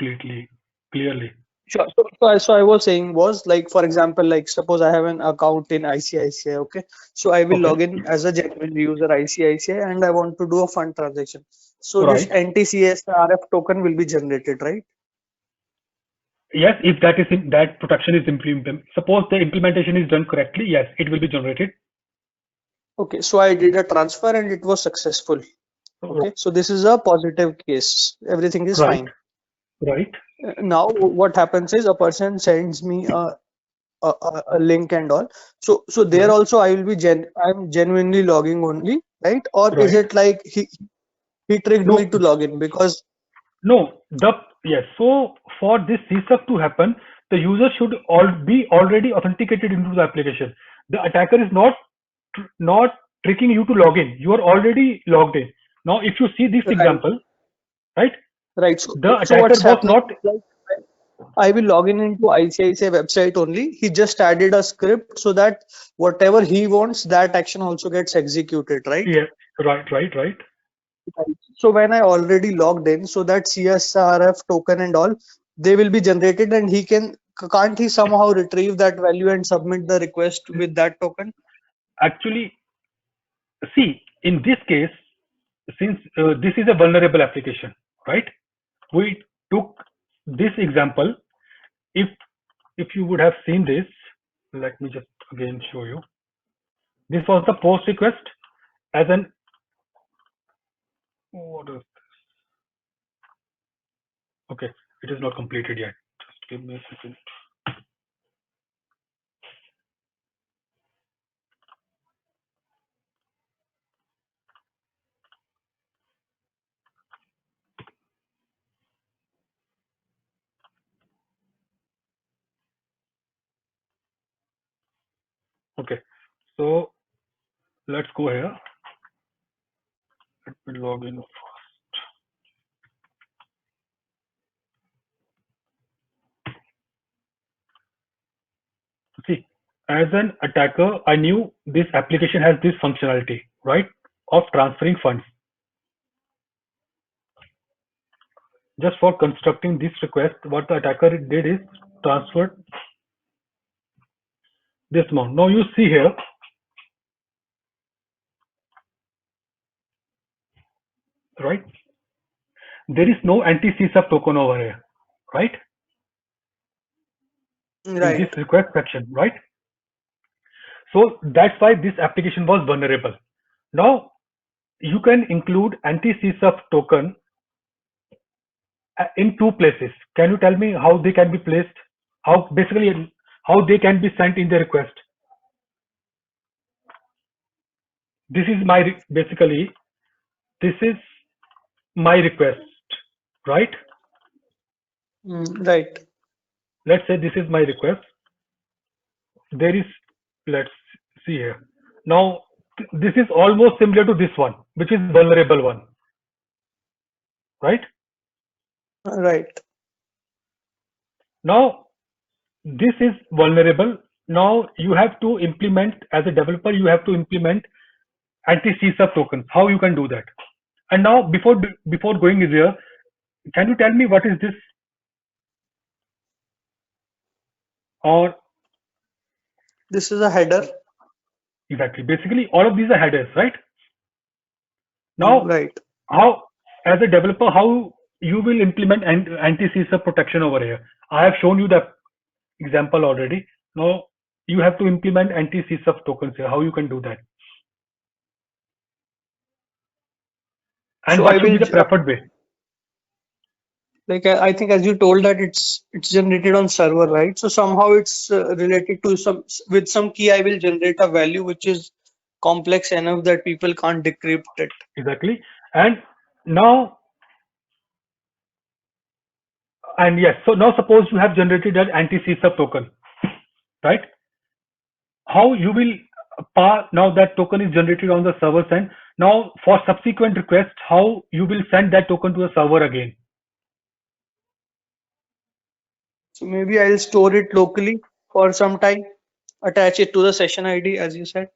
clearly. Sure. So I was saying was, like, for example, like suppose I have an account in ICICI, okay? So I will Okay. log in as a genuine user ICICI and I want to do a fund transaction. So this Right. anti-CSRF token will be generated, right? Yes, if that protection is implemented, suppose the implementation is done correctly, yes, it will be generated. Okay, so I did a transfer and it was successful. Okay, so this is a positive case. Everything is Right. fine. Right. Now what happens is a person sends me a link and all. So there Right. also I will be I'm genuinely logging only, right? Or is Right. it like he tricked No. me to log in? Because No, yes. So for this CSF to happen, the user should be already authenticated into the application. The attacker is not tricking you to log in. You are already logged in. Now, if you see this Right. example, right? Right. So The so attacker what's was happening not. is, like, I will log in into ICICI website only. He just added a script so that whatever he wants, that action also gets executed, right? Yeah. Right. Right. So when I already logged in, so that CSRF token and all, they will be generated, and can't he somehow retrieve that value and submit the request with that token? Actually, see, in this case, since this is a vulnerable application, right? We took this example. If you would have seen this, let me just again show you. This was the post request as an, what is this? Okay, it is not completed yet. Just give me a second. Okay, so let's go here. Let me log in first. See, as an attacker, I knew this application has this functionality, right, of transferring funds. Just for constructing this request, what the attacker did is transferred this amount. Now you see here, right? There is no anti-CSF token over here, right? In this request section, right? So that's why this application was vulnerable. Now you can include anti-CSF token in two places. Can you tell me how they can be placed? How they can be sent in the request? this is my basically this is my request, right? Right. Let's say this is my request. There is, let's see here. Now this is almost similar to this one, which is vulnerable one, right? Right. Now this is vulnerable. Now you have to implement, as a developer, you have to implement anti-CSUB tokens. How you can do that? And now before going there, can you tell me what is this? Or This is a header. exactly, basically all of these are headers, right? Now Right. how, as a developer, how you will implement anti-CSUB protection over here? I have shown you the example already. Now you have to implement anti-CSUB tokens here. How you can do that? And So what I should be will the preferred way? like I think as you told that it's generated on server, right? So somehow it's related to with some key. I will generate a value which is complex enough that people can't decrypt it. Exactly. And now, and yes, so now suppose you have generated an anti-CSUB token, right? How you will now that token is generated on the server side. Now for subsequent requests, how you will send that token to the server again? So maybe I'll store it locally for some time, attach it to the session ID as you said.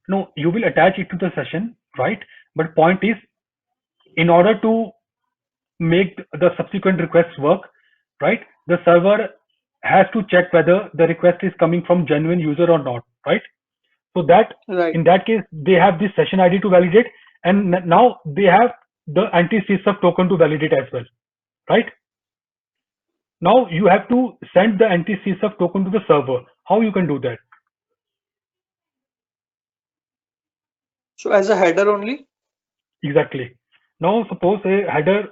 No, you will attach it to the session, right? But point is, in order to make the subsequent requests work, right, the server has to check whether the request is coming from genuine user or not, right? So that Right. in that case, they have this session ID to validate, and now they have the anti-CSUB token to validate as well, right? Now you have to send the anti-CSUB token to the server. How you can do that? So as a header only. Exactly. Now suppose a header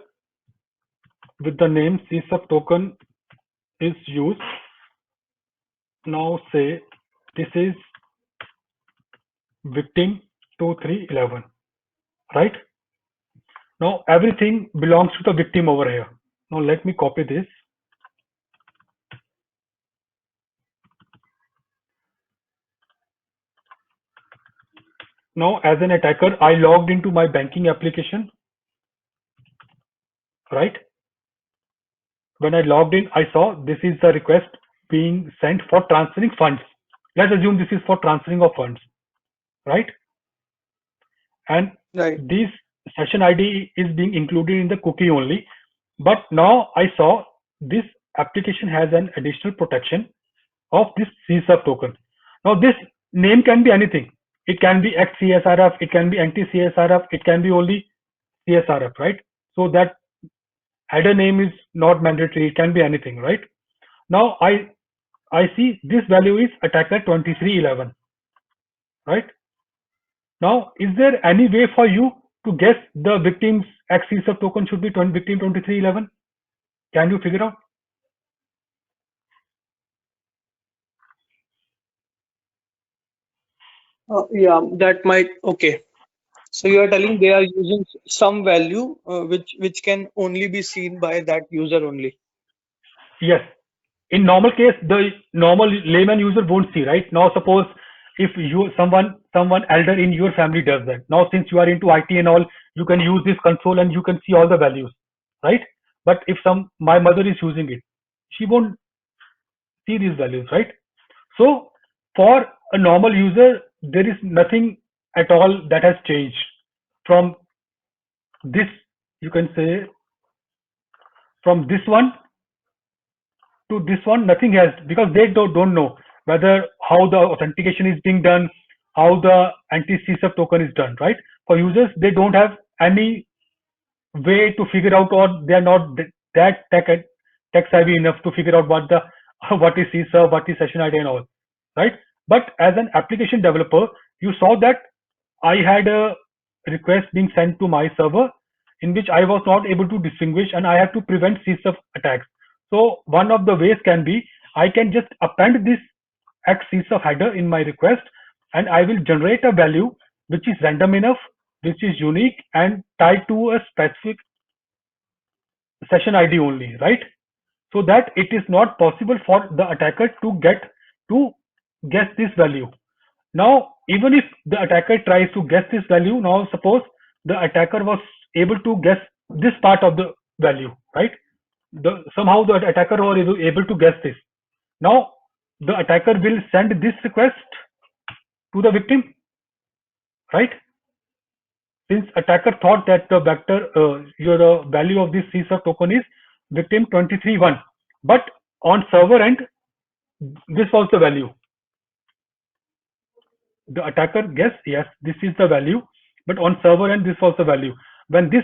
with the name CSUB token is used. Now say this is victim 2311, right? Now everything belongs to the victim over here. Now let me copy this. Now as an attacker, I logged into my banking application, right? When I logged in, I saw this is the request being sent for transferring funds. Let's assume this is for transferring of funds, right? And Right. this session ID is being included in the cookie only. But now I saw this application has an additional protection of this CSUB token. Now this name can be anything. It can be XCSRF, it can be anti-CSRF, it can be only CSRF, right? So that header name is not mandatory. It can be anything, right? Now I see this value is attacker 2311, right? Now, is there any way for you to guess the victim's XCSUB token should be victim 2311? Can you figure out? Yeah, that might. Okay. So you are telling they are using some value which can only be seen by that user only. Yes. In normal case, the normal layman user won't see, right? Now, suppose if you someone elder in your family does that. Now, since you are into IT and all, you can use this console and you can see all the values, right? But if my mother is using it, she won't see these values, right? So for a normal user, there is nothing at all that has changed from this. You can say from this one to this one, nothing has, because they don't know whether how the authentication is being done, how the anti-CSUB token is done, right? For users, they don't have any way to figure out, or they are not that tech savvy enough to figure out what is CSUB, what is session ID and all, right? But as an application developer, you saw that I had a request being sent to my server in which I was not able to distinguish, and I have to prevent CSUB attacks. So one of the ways can be I can just append this XCSUB header in my request, and I will generate a value which is random enough, which is unique and tied to a specific session ID only, right? So that it is not possible for the attacker to guess this value. Now, even if the attacker tries to guess this value, now suppose the attacker was able to guess this part of the value, right? Somehow the attacker was able to guess this. Now, the attacker will send this request to the victim, right? Since attacker thought that the vector, the value of this CSUB token is victim 23.1, but on server end, this was the value. The attacker guessed, yes, this is the value, but on server end, this was the value. When this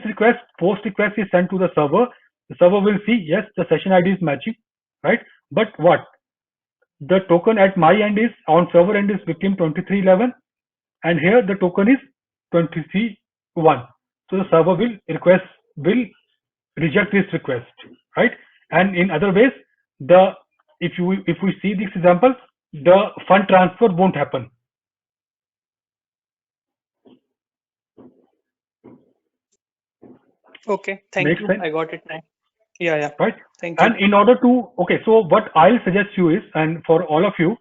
post request is sent to the server will see, yes, the session ID is matching, right? But what? The token at my end is, on server end is victim 23.11, and here the token is 23.1. So the server will reject this request, right? And in other ways, if we see this example, the fund transfer won't happen. Okay, thank Makes you. sense? I got it now. Yeah. Right? Thank you. And in order to, okay, so what I'll suggest you is, and for all of you,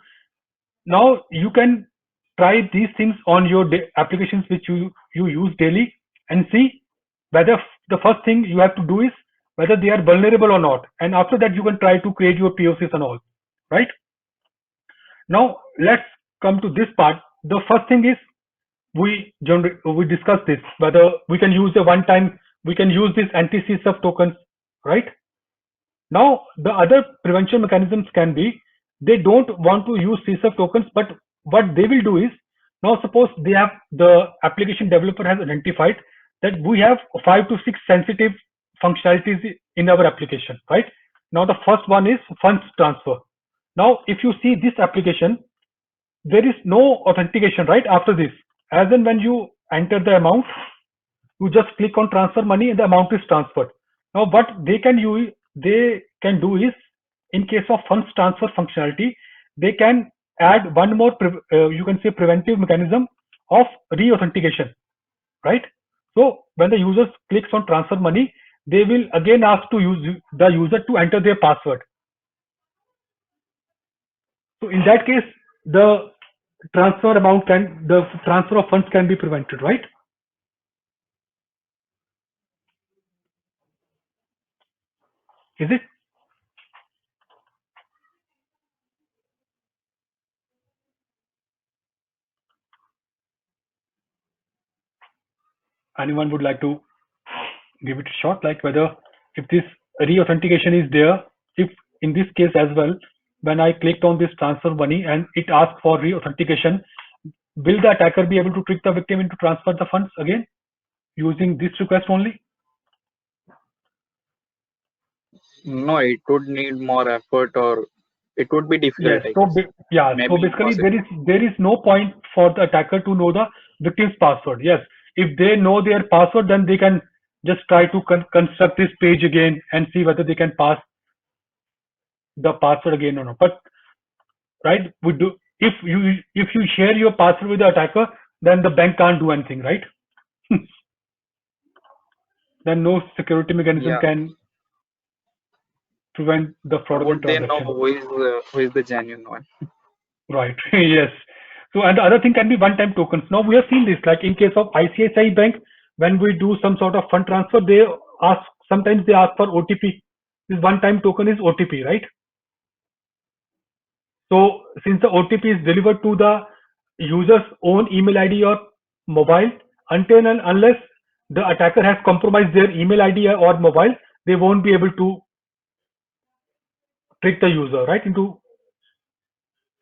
now you can try these things on your applications which you use daily and see whether the first thing you have to do is whether they are vulnerable or not. And after that, you can try to create your POCs and all, right? Now, let's come to this part. The first thing is we discussed this, whether we can use the one-time, we can use this anti-CSUB tokens, right? Now, the other prevention mechanisms can be, they don't want to use CSUB tokens, but what they will do is, now suppose the application developer has identified that we have 5 to 6 sensitive functionalities in our application, right? Now, the first one is funds transfer. Now, if you see this application, there is no authentication, right? After this, as in when you enter the amount, you just click on transfer money and the amount is transferred. Now, what they can do is, in case of funds transfer functionality, they can add one more, you can say, preventive mechanism of re-authentication, right? So when the user clicks on transfer money, they will again ask the user to enter their password. So in that case, the transfer of funds can be prevented, right? Is it? Anyone would like to give it a shot, like whether if this re-authentication is there, if in this case as well, when I clicked on this transfer money and it asks for re-authentication, will the attacker be able to trick the victim into transfer the funds again using this request only? No, it would need more effort, or it would be difficult. Yes. I guess. So Maybe basically impossible. there is no point for the attacker to know the victim's password. Yes, if they know their password, then they can just try to construct this page again and see whether they can pass the password again or not. But right, if you share your password with the attacker, then the bank can't do anything, right? Then no security mechanism Yeah. can prevent the How fraudulent would they know transaction. who is the genuine one? Right. Yes. So, and the other thing can be one-time tokens. Now we have seen this, like in case of ICICI Bank, when we do some sort of fund transfer, sometimes they ask for OTP. This one-time token is OTP, right? So since the OTP is delivered to the user's own email ID or mobile, until and unless the attacker has compromised their email ID or mobile, they won't be able to trick the user, right, into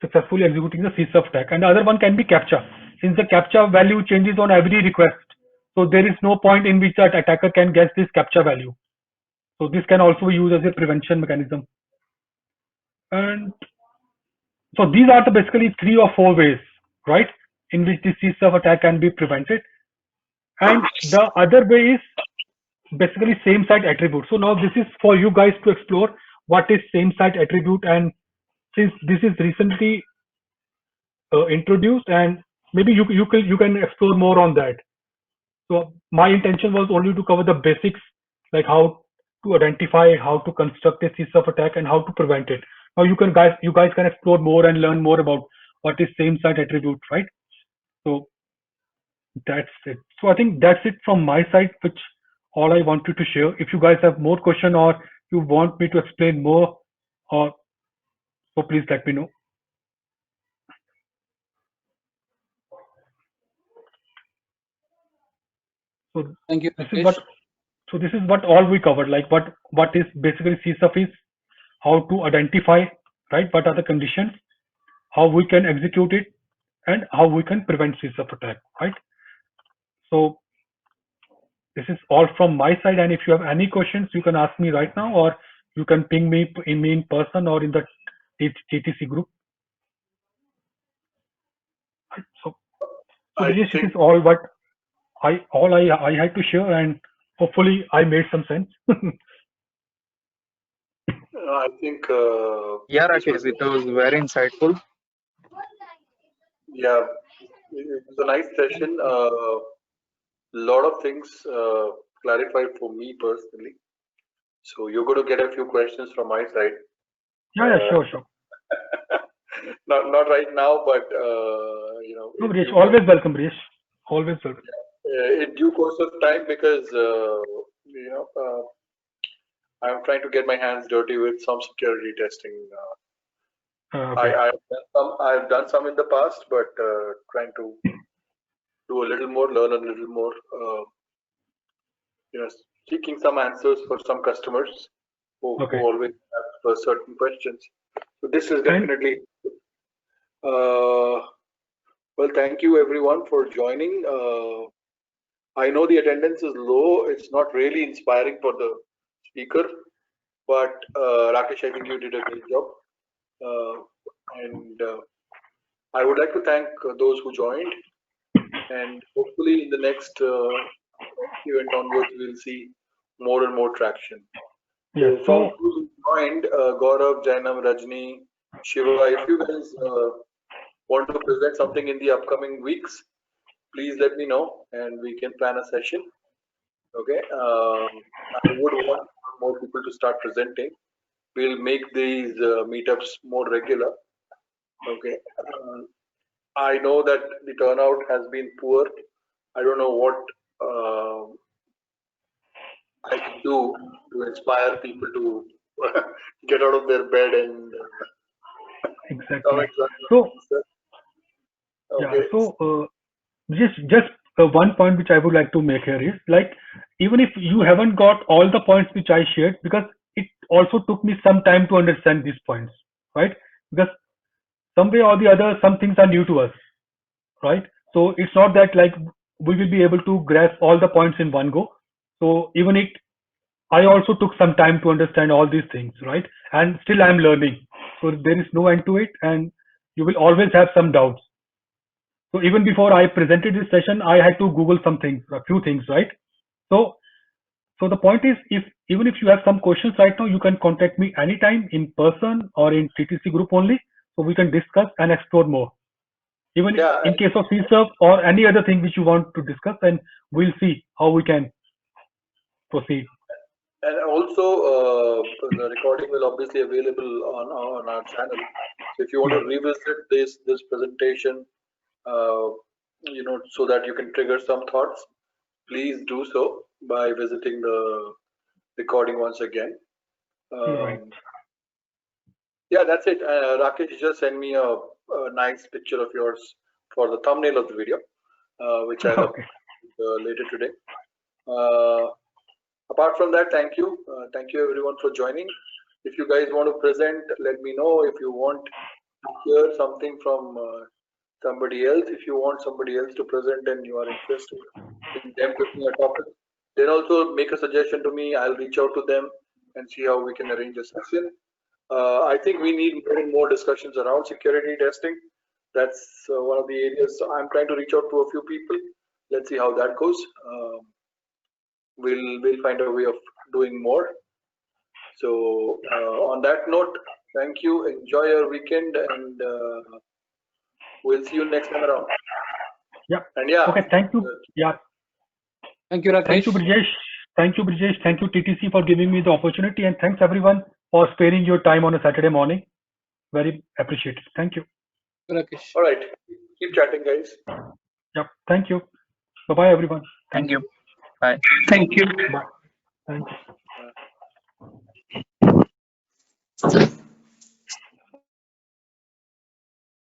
successfully executing the CSUB attack. And the other one can be CAPTCHA. Since the CAPTCHA value changes on every request, so there is no point in which that attacker can guess this CAPTCHA value. So this can also be used as a prevention mechanism. And so these are basically 3 or 4 ways, right, in which the CSUB attack can be prevented. And the other way is basically same site attribute. So now this is for you guys to explore what is same site attribute, and since this is recently introduced and maybe you can explore more on that. So my intention was only to cover the basics, like how to identify, how to construct a CSOF attack, and how to prevent it. Now you guys can explore more and learn more about what is same site attribute, right? So that's it. So I think that's it from my side, which all I wanted to share. If you guys have more question or you want me to explain more, or so please let me know. So Thank you, this is Rakesh. what this is what all we covered. Like what is basically CSOF is, how to identify, right? What are the conditions, how we can execute it, and how we can prevent CSOF attack, right? So this is all from my side. And if you have any questions, you can ask me right now, or you can ping me in person or in the TTC group. Right? So I this think is all what I had to share, and hopefully I made some sense. I think Yeah, this was, Rakesh, it was very insightful. yeah, it was a nice session. Lot of things clarified for me personally. So you're going to get a few questions from my side. Yeah, sure. Not right now, but No, in Brijesh, due always welcome, Brijesh. Always welcome. in due course of time, because I'm trying to get my hands dirty with some security testing. Okay. I've done some in the past, but trying to do a little more, learn a little more. Seeking some answers for some customers who Okay. always have certain questions. So this is definitely. Well, thank you everyone for joining. I know the attendance is low. It's not really inspiring for the speaker, but Rakesh, I think you did a great job. And I would like to thank those who joined. And hopefully in the next event onwards, we'll see more and more traction. Yeah. So from those who joined, Gaurav, Jainam, Rajni, Shiva, if you guys want to present something in the upcoming weeks, please let me know and we can plan a session. Okay. I would want more people to start presenting. We'll make these meetups more regular. Okay. I know that the turnout has been poor. I don't know what I can do to inspire people to get out of their bed and exactly. So okay. yeah. So just one point which I would like to make here is, like, even if you haven't got all the points which I shared, because it also took me some time to understand these points, right? Because some way or the other, some things are new to us, right? So it's not that like we will be able to grasp all the points in one go. So even I also took some time to understand all these things, right? And still I'm learning. So there is no end to it, and you will always have some doubts. So even before I presented this session, I had to Google some things, a few things, right? So the point is, even if you have some questions right now, you can contact me anytime in person or in TTC group only, so we can discuss and explore more. Even in case of CSOF or any other thing which you want to discuss, and we'll see how we can proceed. And also, the recording will obviously available on our channel. So if you want to revisit this presentation, so that you can trigger some thoughts, please do so by visiting the recording once again. Right. Yeah, that's it. Rakesh just sent me a nice picture of yours for the thumbnail of the video, which I'll upload later today. Apart from that, thank you everyone for joining. If you guys want to present, let me know. If you want to hear something from somebody else, if you want somebody else to present and you are interested in them picking a topic, then also make a suggestion to me. I'll reach out to them and see how we can arrange a session. I think we need more and more discussions around security testing. That's one of the areas. So I'm trying to reach out to a few people. Let's see how that goes. We'll find a way of doing more. So on that note, thank you. Enjoy your weekend, and we'll see you next time around. Yeah. And yeah, Okay. Thank you. Yeah. Thank you, Rakesh. Thank you, Brijesh. Thank you, Brijesh. Thank you, TTC, for giving me the opportunity, and thanks everyone for sparing your time on a Saturday morning. Very appreciated. Thank you. Rakesh. all right. Keep chatting, guys. Yeah. Thank you. Bye bye, everyone. Thank you. Bye. Thank you. Bye. Thanks.